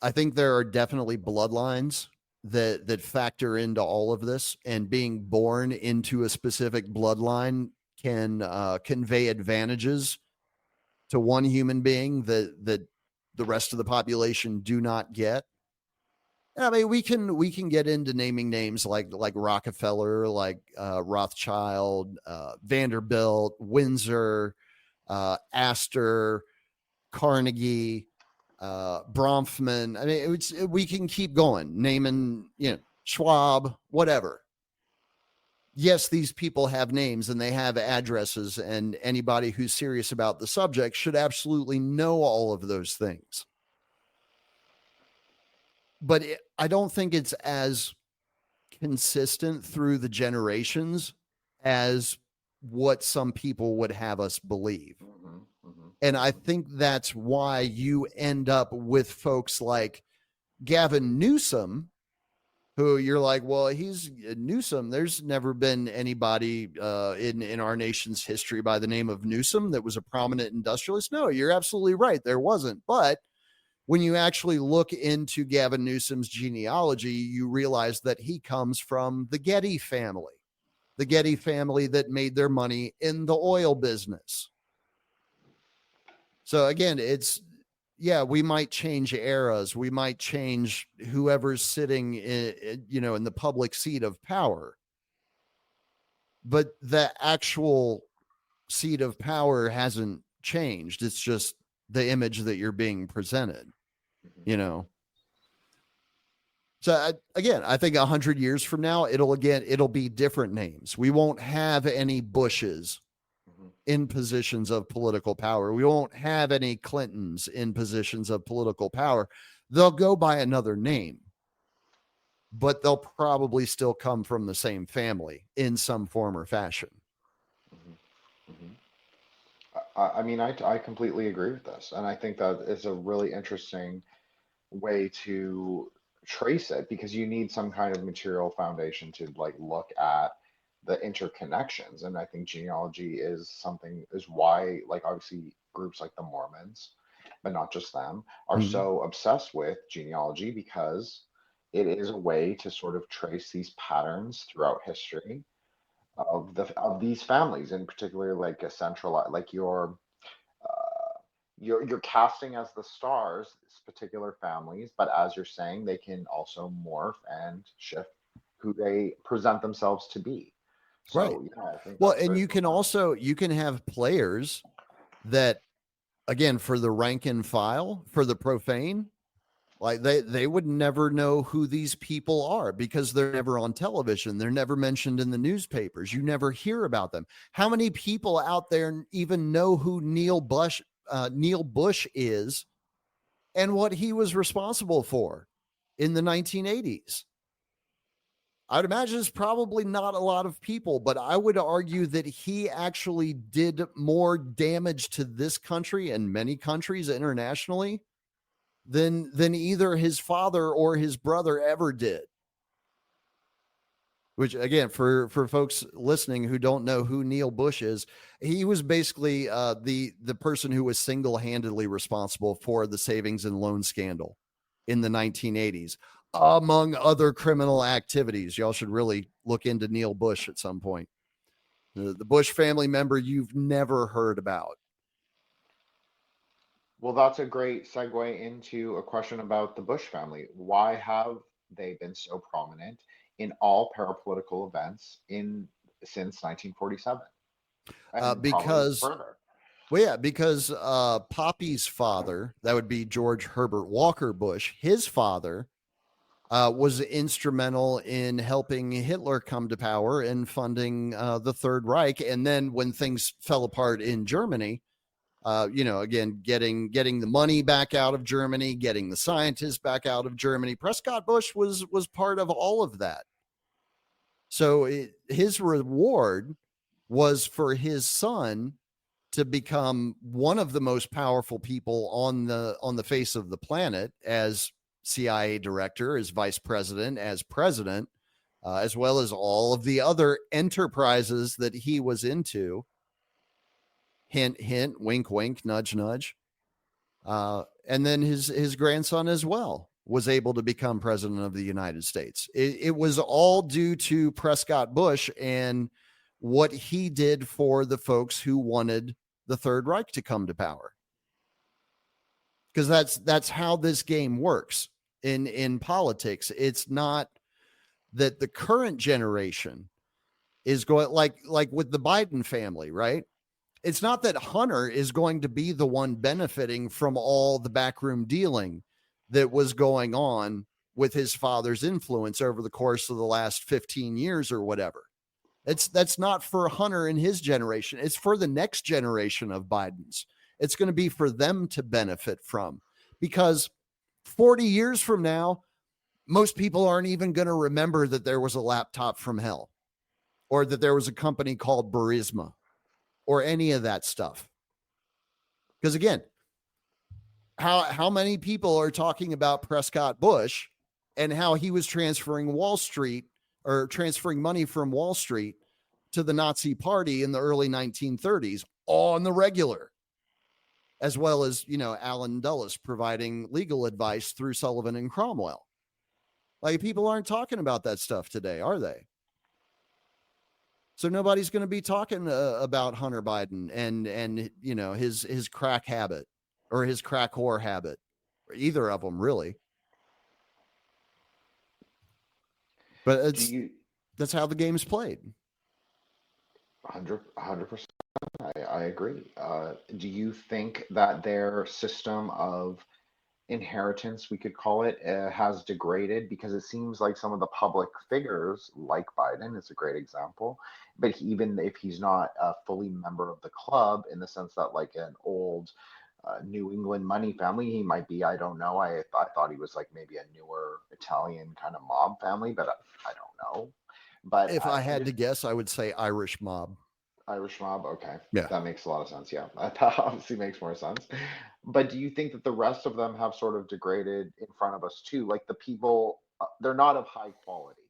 I think there are definitely bloodlines that factor into all of this, and being born into a specific bloodline can convey advantages to one human being that the rest of the population do not get. I mean, we can get into naming names like Rockefeller, like Rothschild, Vanderbilt, Windsor, Astor, Carnegie, Bronfman. I mean, we can keep going, naming, Schwab, whatever. Yes, these people have names and they have addresses, and anybody who's serious about the subject should absolutely know all of those things. But I don't think it's as consistent through the generations as what some people would have us believe. And I think that's why you end up with folks like Gavin Newsom, who you're like, well, he's Newsom. There's never been anybody in our nation's history by the name of Newsom that was a prominent industrialist. No, you're absolutely right. There wasn't. But when you actually look into Gavin Newsom's genealogy, you realize that he comes from the Getty family that made their money in the oil business. So again, we might change eras. We might change whoever's sitting in the public seat of power. But the actual seat of power hasn't changed. It's just the image that you're being presented, So I think 100 years from now, it'll be different names. We won't have any Bushes in positions of political power. We won't have any Clintons in positions of political power. They'll go by another name, but they'll probably still come from the same family in some form or fashion. I mean, I completely agree with this. And I think that is a really interesting way to trace it, because you need some kind of material foundation to look at the interconnections. And I think genealogy is why, obviously groups like the Mormons, but not just them, are so obsessed with genealogy, because it is a way to sort of trace these patterns throughout history of these families, in particular, like a centralized, you're casting as the stars particular families, but as you're saying, they can also morph and shift who they present themselves to be. So, right. Yeah, I think and you can have players that, again, for the rank and file, for the profane, they would never know who these people are because they're never on television. They're never mentioned in the newspapers. You never hear about them. How many people out there even know who Neil Bush is and what he was responsible for in the 1980s? I'd imagine it's probably not a lot of people, but I would argue that he actually did more damage to this country and many countries internationally than either his father or his brother ever did. Which, again, for folks listening who don't know who Neil Bush is, he was basically the person who was single-handedly responsible for the savings and loan scandal in the 1980s. Among other criminal activities. Y'all should really look into Neil Bush at some point. The Bush family member you've never heard about. Well, that's a great segue into a question about the Bush family. Why have they been so prominent in all parapolitical events since 1947? Because Poppy's father, that would be George Herbert Walker Bush, his father was instrumental in helping Hitler come to power and funding the Third Reich. And then when things fell apart in Germany, Again, getting the money back out of Germany, getting the scientists back out of Germany. Prescott Bush was part of all of that. So his reward was for his son to become one of the most powerful people on the face of the planet as CIA director, as vice president, as president, as well as all of the other enterprises that he was into. Hint, hint, wink, wink, nudge, nudge. And then his grandson as well was able to become president of the United States. It was all due to Prescott Bush and what he did for the folks who wanted the Third Reich to come to power. Because that's how this game works in politics. It's not that the current generation is going like with the Biden family, right? It's not that Hunter is going to be the one benefiting from all the backroom dealing that was going on with his father's influence over the course of the last 15 years or whatever. That's not for Hunter and his generation. It's for the next generation of Bidens. It's going to be for them to benefit from, because 40 years from now, most people aren't even going to remember that there was a laptop from hell or that there was a company called Burisma or any of that stuff. Because again, how many people are talking about Prescott Bush and how he was transferring Wall Street or transferring money from Wall Street to the Nazi Party in the early 1930s on the regular, as well as, Alan Dulles providing legal advice through Sullivan and Cromwell. Like, people aren't talking about that stuff today, are they? So nobody's going to be talking about Hunter Biden and his crack habit or his crack whore habit, or either of them really. But that's how the game's played. 100%. I agree. Do you think that their system of inheritance, we could call it, has degraded? Because it seems like some of the public figures, like Biden, is a great example. But even if he's not a fully member of the club, in the sense that like an old New England money family, he might be, I don't know. I thought he was like maybe a newer Italian kind of mob family, but I don't know. But if I had to guess, I would say Irish mob. Irish mob, okay. Yeah. That makes a lot of sense. Yeah, that obviously makes more sense. But do you think that the rest of them have sort of degraded in front of us too? Like the people, they're not of high quality,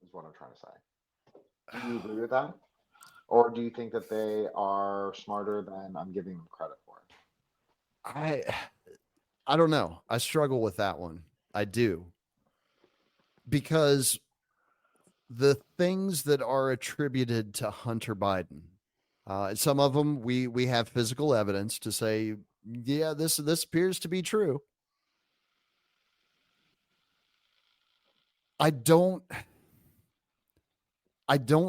is what I'm trying to say. Do you agree with that? Or do you think that they are smarter than I'm giving them credit for? I don't know. I struggle with that one. I do. Because the things that are attributed to Hunter Biden, some of them we have physical evidence to say, yeah, this appears to be true. I don't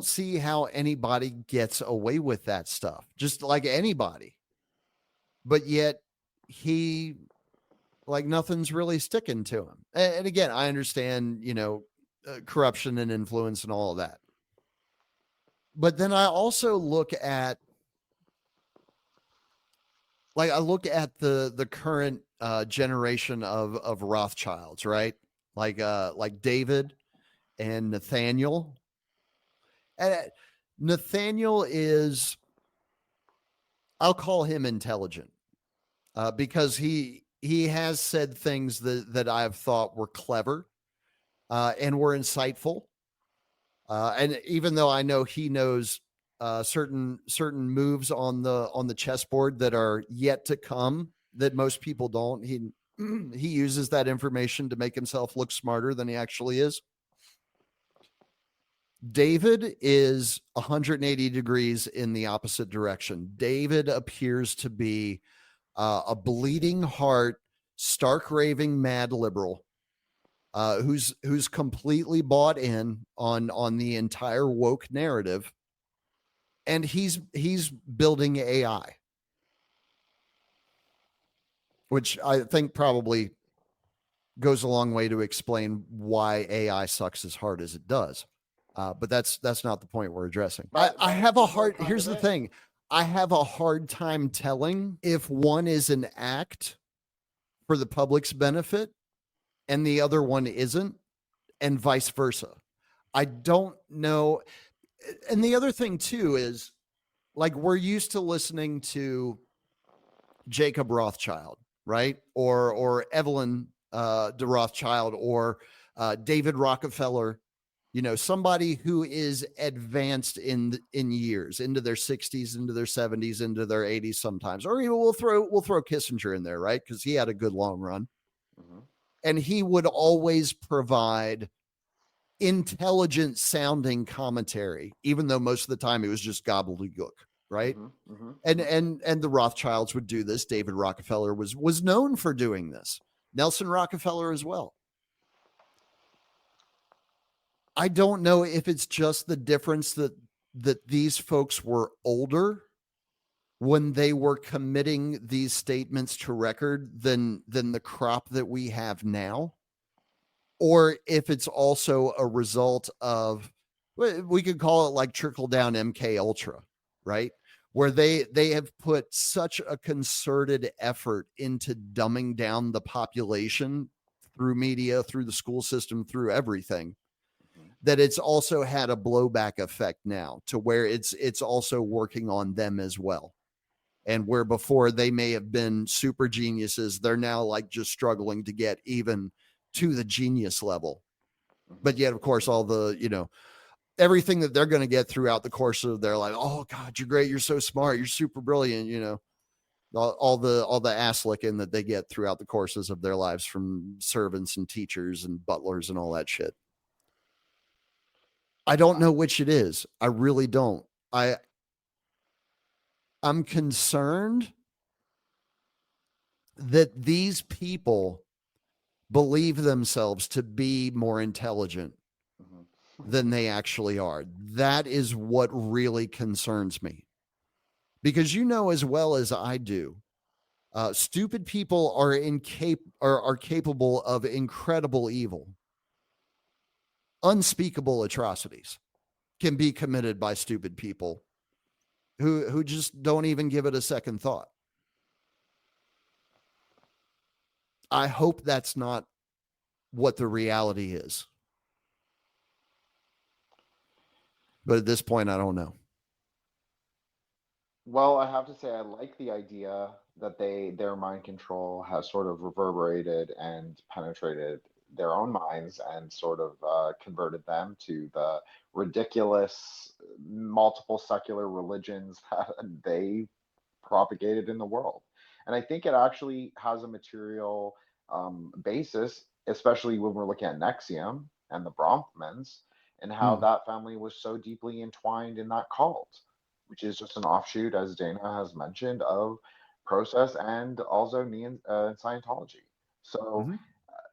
see how anybody gets away with that stuff, just like anybody. But yet he, like, nothing's really sticking to him. And again, I understand, corruption and influence and all of that. But then I also look at, the current generation of Rothschilds, right? Like David and Nathaniel. And Nathaniel is, I'll call him intelligent, because he has said things that I've thought were clever, and were insightful. And even though I know he knows certain moves on the chessboard that are yet to come that most people don't, he uses that information to make himself look smarter than he actually is. David is 180 degrees in the opposite direction. David appears to be a bleeding heart, stark raving mad liberal, who's completely bought in on the entire woke narrative, and he's building AI, which I think probably goes a long way to explain why AI sucks as hard as it does. But that's not the point we're addressing. I have a hard, here's the thing. I have a hard time telling if one is an act for the public's benefit and the other one isn't, and vice versa. I don't know. And the other thing too is, like, we're used to listening to Jacob Rothschild, right? Or Evelyn de Rothschild, or David Rockefeller, somebody who is advanced in years, into their 60s, into their 70s, into their 80s sometimes. Or we'll throw Kissinger in there, right? Because he had a good long run. Mm-hmm. And he would always provide intelligent sounding commentary, even though most of the time it was just gobbledygook, right? Mm-hmm. Mm-hmm. And the Rothschilds would do this. David Rockefeller was known for doing this. Nelson Rockefeller as well. I don't know if it's just the difference that these folks were older when they were committing these statements to record than the crop that we have now, or if it's also a result of, we could call it like trickle down MK Ultra, right? Where they have put such a concerted effort into dumbing down the population through media, through the school system, through everything, that it's also had a blowback effect now, to where it's also working on them as well. And where before they may have been super geniuses, they're now like just struggling to get even to the genius level. But yet, of course, all the, everything that they're going to get throughout the course of their life. Oh God, you're great. You're so smart. You're super brilliant. All the ass licking that they get throughout the courses of their lives from servants and teachers and butlers and all that shit. I don't know which it is. I really don't. I'm concerned that these people believe themselves to be more intelligent than they actually are. That is what really concerns me. Because as well as I do, stupid people are capable of incredible evil. Unspeakable atrocities can be committed by stupid people who just don't even give it a second thought. I hope that's not what the reality is. But at this point, I don't know. Well, I have to say, I like the idea that their mind control has sort of reverberated and penetrated their own minds and sort of converted them to the ridiculous multiple secular religions that they propagated in the world. And I think it actually has a material basis, especially when we're looking at Nexium and the Brahmins and how that family was so deeply entwined in that cult, which is just an offshoot, as Dana has mentioned, of process and also Scientology. So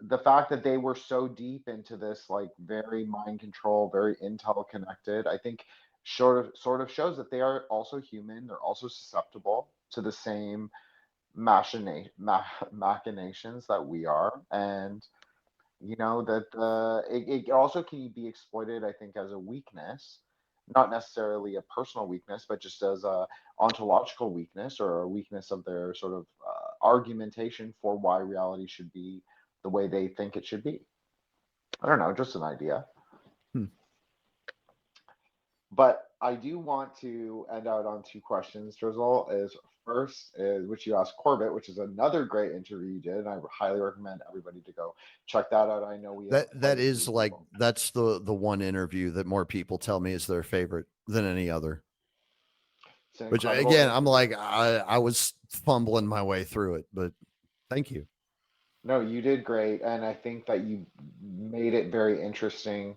the fact that they were so deep into this, like, very mind control, very intel connected, I think sort of shows that they are also human. They're also susceptible to the same machinations that we are, and that it also can be exploited, I think, as a weakness, not necessarily a personal weakness, but just as a ontological weakness, or a weakness of their sort of argumentation for why reality should be the way they think it should be. I don't know, just an idea. But I do want to end out on two questions, Drizl. First is which you asked Corbett, which is another great interview you did, and I highly recommend everybody to go check that out. I know we that is like people. That's the one interview that more people tell me is their favorite than any other. Which again, I'm like, I was fumbling my way through it, but thank you. No, you did great, and I think that you made it very interesting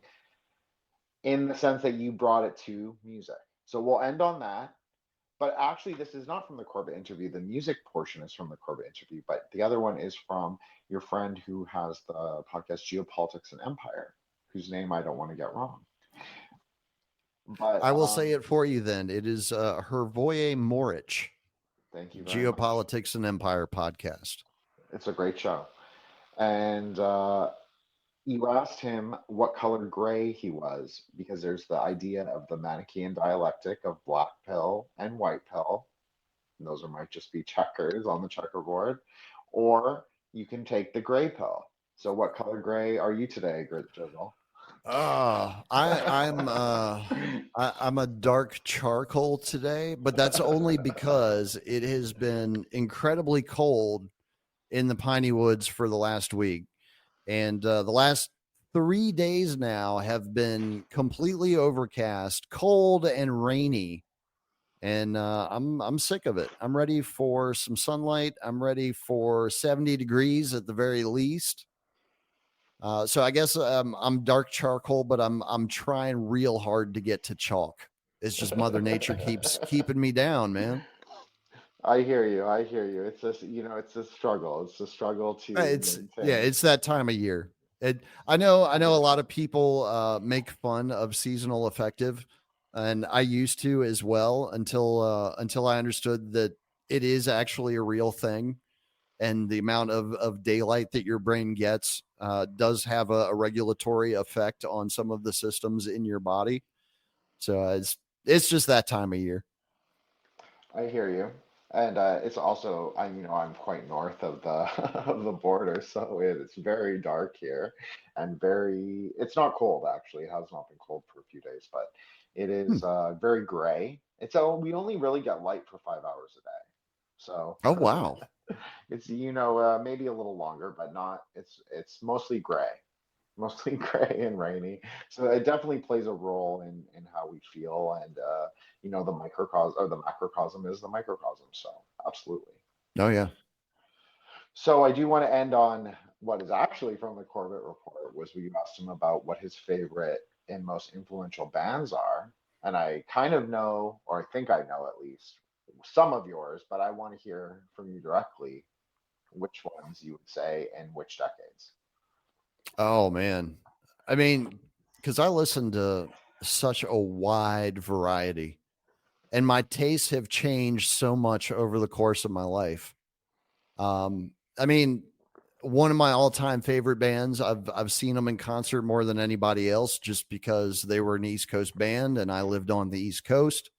in the sense that you brought it to music. So we'll end on that. But actually, this is not from the Corbett interview. The music portion is from the Corbett interview, but the other one is from your friend who has the podcast Geopolitics and Empire, whose name I don't want to get wrong. But I will say it for you then. It is Hervoye Morich. Thank you very much. Geopolitics and Empire podcast. It's a great show. And You asked him what color gray he was, because there's the idea of the Manichaean dialectic of black pill and white pill. And those might just be checkers on the checkerboard. Or you can take the gray pill. So what color gray are you today, Drizzle? I'm a dark charcoal today, but that's only because it has been incredibly cold in the piney woods for the last week. And the last 3 days now have been completely overcast, cold, and rainy. And I'm sick of it. I'm ready for some sunlight. I'm ready for 70 degrees at the very least. So I guess I'm dark charcoal, but I'm trying real hard to get to chalk. It's just Mother Nature keeps keeping me down, man. I hear you. I hear you. It's just, it's a struggle. It's a struggle to maintain. It's that time of year. I know a lot of people make fun of seasonal affective, and I used to as well until I understood that it is actually a real thing, and the amount of daylight that your brain gets does have a regulatory effect on some of the systems in your body. So it's just that time of year. I hear you. And it's also, I'm quite north of the of the border, so it's very dark here, and it's not cold actually. It has not been cold for a few days, but it is very gray. We only really get light for 5 hours a day, so Oh wow. it's maybe a little longer, but not. It's mostly gray, mostly gray and rainy. So it definitely plays a role in how we feel, and the microcosm or the macrocosm is the microcosm. So absolutely. Oh yeah. So I do want to end on what is actually from the Corbett report, was we asked him about what his favorite and most influential bands are. And I kind of know, or I think I know at least some of yours, but I want to hear from you directly which ones you would say and which decades. Oh man. I mean, because I listen to such a wide variety, and my tastes have changed so much over the course of my life. I mean, one of my all-time favorite bands, I've seen them in concert more than anybody else, just because they were an East Coast band and I lived on the East Coast.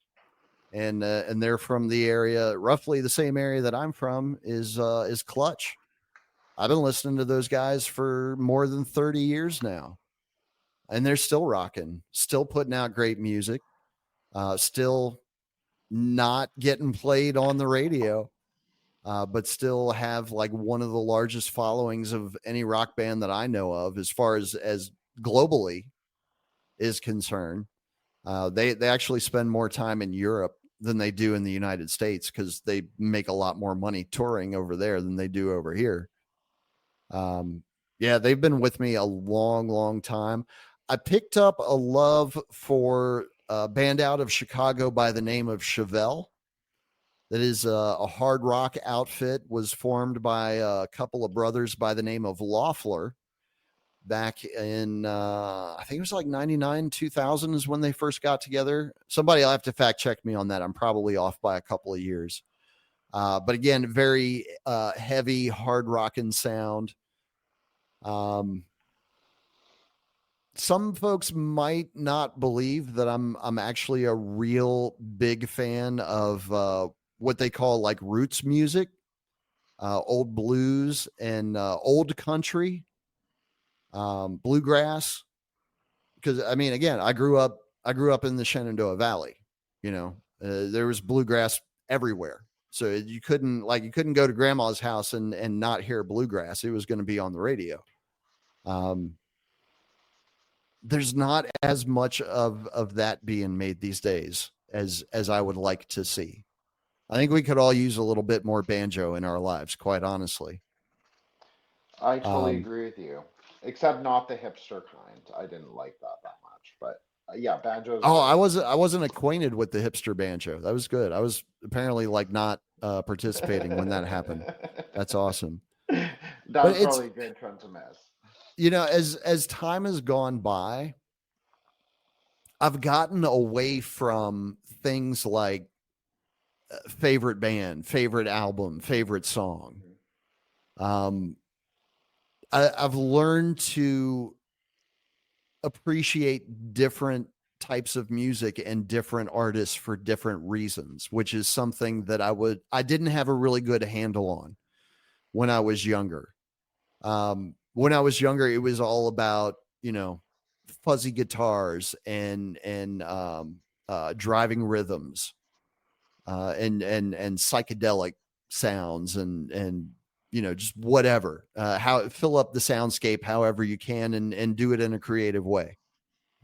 And they're from the area, roughly the same area that I'm from, is Clutch. I've been listening to those guys for more than 30 years now, and they're still rocking, still putting out great music, still not getting played on the radio, but still have like one of the largest followings of any rock band that I know of, as far as globally is concerned. They actually spend more time in Europe than they do in the United States, because they make a lot more money touring over there than they do over here. Yeah, they've been with me a long, long time. I picked up a love for a band out of Chicago by the name of Chevelle. That is a hard rock outfit, was formed by a couple of brothers by the name of Loeffler back in, I think it was like 99, 2000 is when they first got together. Somebody will have to fact check me on that. I'm probably off by a couple of years. But again, very heavy, hard rocking sound. Some folks might not believe that I'm actually a real big fan of what they call like roots music, old blues and old country, bluegrass. Because I mean, again, I grew up in the Shenandoah Valley. There was bluegrass everywhere, so you couldn't go to grandma's house and not hear bluegrass. It was going to be on the radio. There's not as much of that being made these days as I would like to see. I think we could all use a little bit more banjo in our lives, quite honestly. I totally agree with you, except not the hipster kind. I didn't like that much, but yeah, banjos. Oh, I wasn't acquainted with the hipster banjo. That was good. I was apparently like not participating when that happened. That's awesome. That's probably a good trend to miss. As time has gone by, I've gotten away from things like favorite band, favorite album, favorite song. I've learned to appreciate different types of music and different artists for different reasons, which is something that I didn't have a really good handle on when I was younger. When I was younger, it was all about, fuzzy guitars and driving rhythms, and psychedelic sounds and just whatever, how fill up the soundscape however you can and do it in a creative way,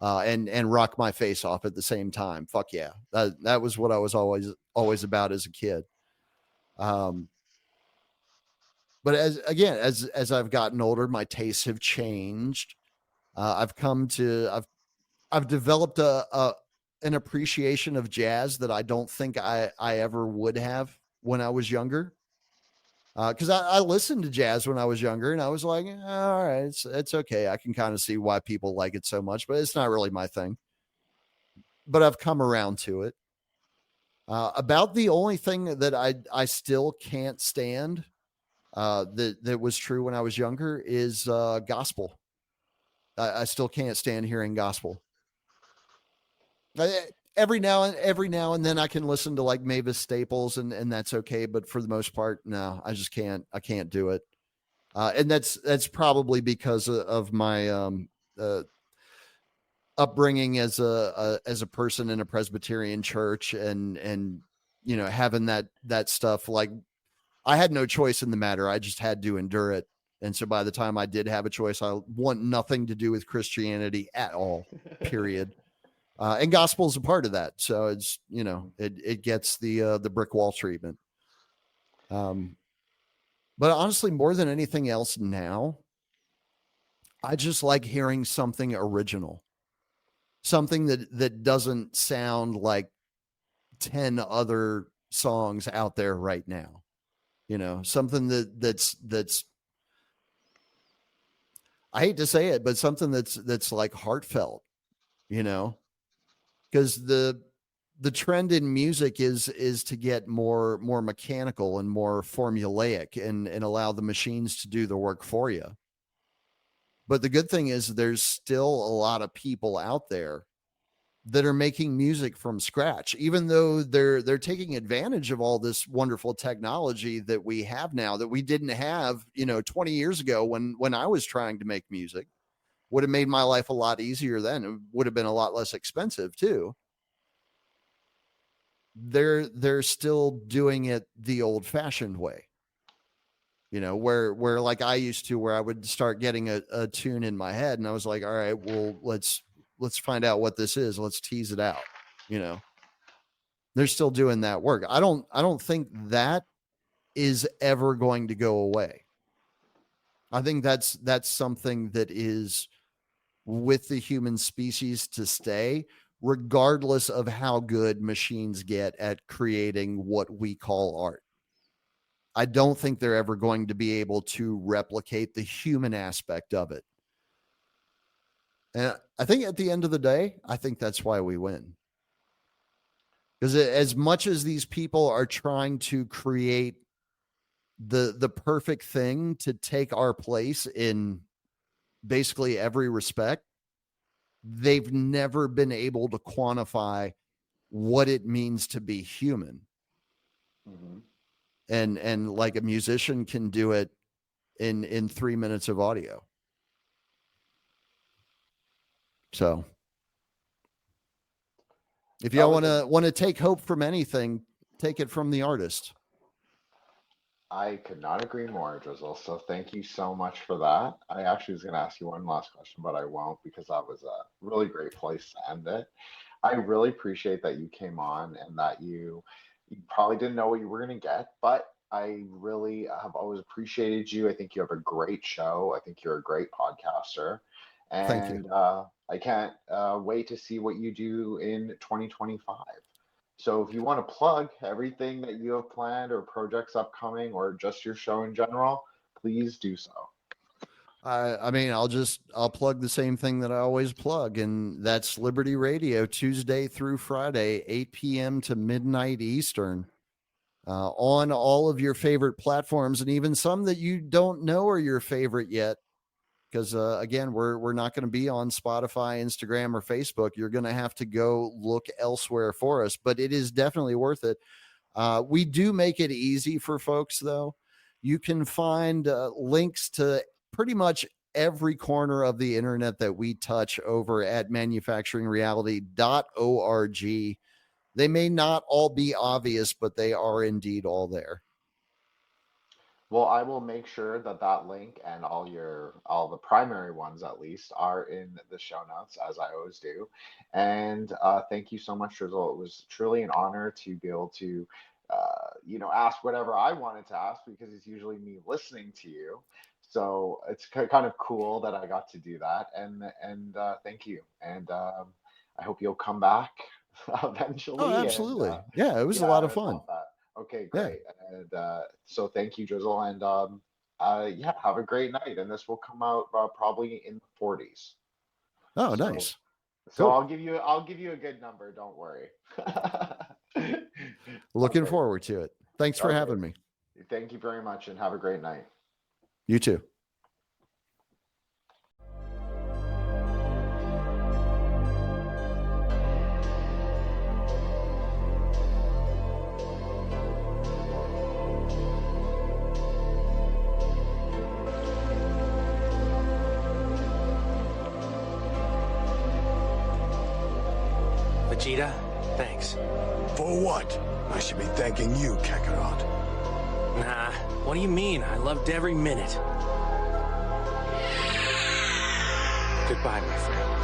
and rock my face off at the same time. Fuck yeah. That was what I was always about as a kid. But as I've gotten older, my tastes have changed. I've developed an appreciation of jazz that I don't think I ever would have when I was younger. Because I listened to jazz when I was younger, and I was like, all right, it's okay. I can kind of see why people like it so much, but it's not really my thing. But I've come around to it. About the only thing that I still can't stand, that was true when I was younger, is gospel. I still can't stand hearing gospel. Every now and then I can listen to like Mavis Staples and that's okay. But for the most part, no, I just can't. I can't do it. And that's probably because of my upbringing as a person in a Presbyterian church and having that stuff. Like, I had no choice in the matter. I just had to endure it. And so by the time I did have a choice, I want nothing to do with Christianity at all, period. And gospel is a part of that. So it's, it gets the brick wall treatment. But honestly, more than anything else now, I just like hearing something original, something that doesn't sound like 10 other songs out there right now. Something that's I hate to say it, but something that's like heartfelt, because the trend in music is to get more mechanical and more formulaic and allow the machines to do the work for you. But the good thing is there's still a lot of people out there that are making music from scratch, even though they're taking advantage of all this wonderful technology that we have now that we didn't have, 20 years ago when I was trying to make music. Would have made my life a lot easier then. It would have been a lot less expensive too. They're still doing it the old fashioned way, where like I used to, where I would start getting a tune in my head and I was like, all right, well, let's find out what this is. Let's tease it out. They're still doing that work. I don't think that is ever going to go away. I think that's something that is with the human species to stay, regardless of how good machines get at creating what we call art. I don't think they're ever going to be able to replicate the human aspect of it. And I think at the end of the day, I think that's why we win. Because as much as these people are trying to create the perfect thing to take our place in basically every respect, they've never been able to quantify what it means to be human. Mm-hmm. And like a musician can do it in 3 minutes of audio. So if y'all want to take hope from anything, take it from the artist. I could not agree more, Drizl. So thank you so much for that. I actually was going to ask you one last question, but I won't, because that was a really great place to end it. I really appreciate that you came on and that you probably didn't know what you were going to get, but I really have always appreciated you. I think you have a great show. I think you're a great podcaster. And thank you. I can't wait to see what you do in 2025. So if you want to plug everything that you have planned or projects upcoming or just your show in general, please do so. I mean, I'll plug the same thing that I always plug, and that's Liberty Radio, Tuesday through Friday, 8 p.m. to midnight Eastern, on all of your favorite platforms, and even some that you don't know are your favorite yet. because again, we're not going to be on Spotify, Instagram, or Facebook. You're going to have to go look elsewhere for us, but it is definitely worth it. We do make it easy for folks, though. You can find links to pretty much every corner of the internet that we touch over at manufacturingreality.org. They may not all be obvious, but they are indeed all there. Well, I will make sure that that link and all the primary ones at least are in the show notes, as I always do. And thank you so much, Drizl. It was truly an honor to be able to, ask whatever I wanted to ask, because it's usually me listening to you. So it's kind of cool that I got to do that. And thank you. And I hope you'll come back eventually. Oh, absolutely. It was a lot of fun. Okay, great. Yeah. And so thank you, Drizl. And have a great night. And this will come out probably in the 40s. Oh, nice. So cool. I'll give you a good number. Don't worry. Looking forward to it. Thanks for having me. Thank you very much, and have a great night. You too. Vegeta, thanks. For what? I should be thanking you, Kakarot. Nah, what do you mean? I loved every minute. Goodbye, my friend.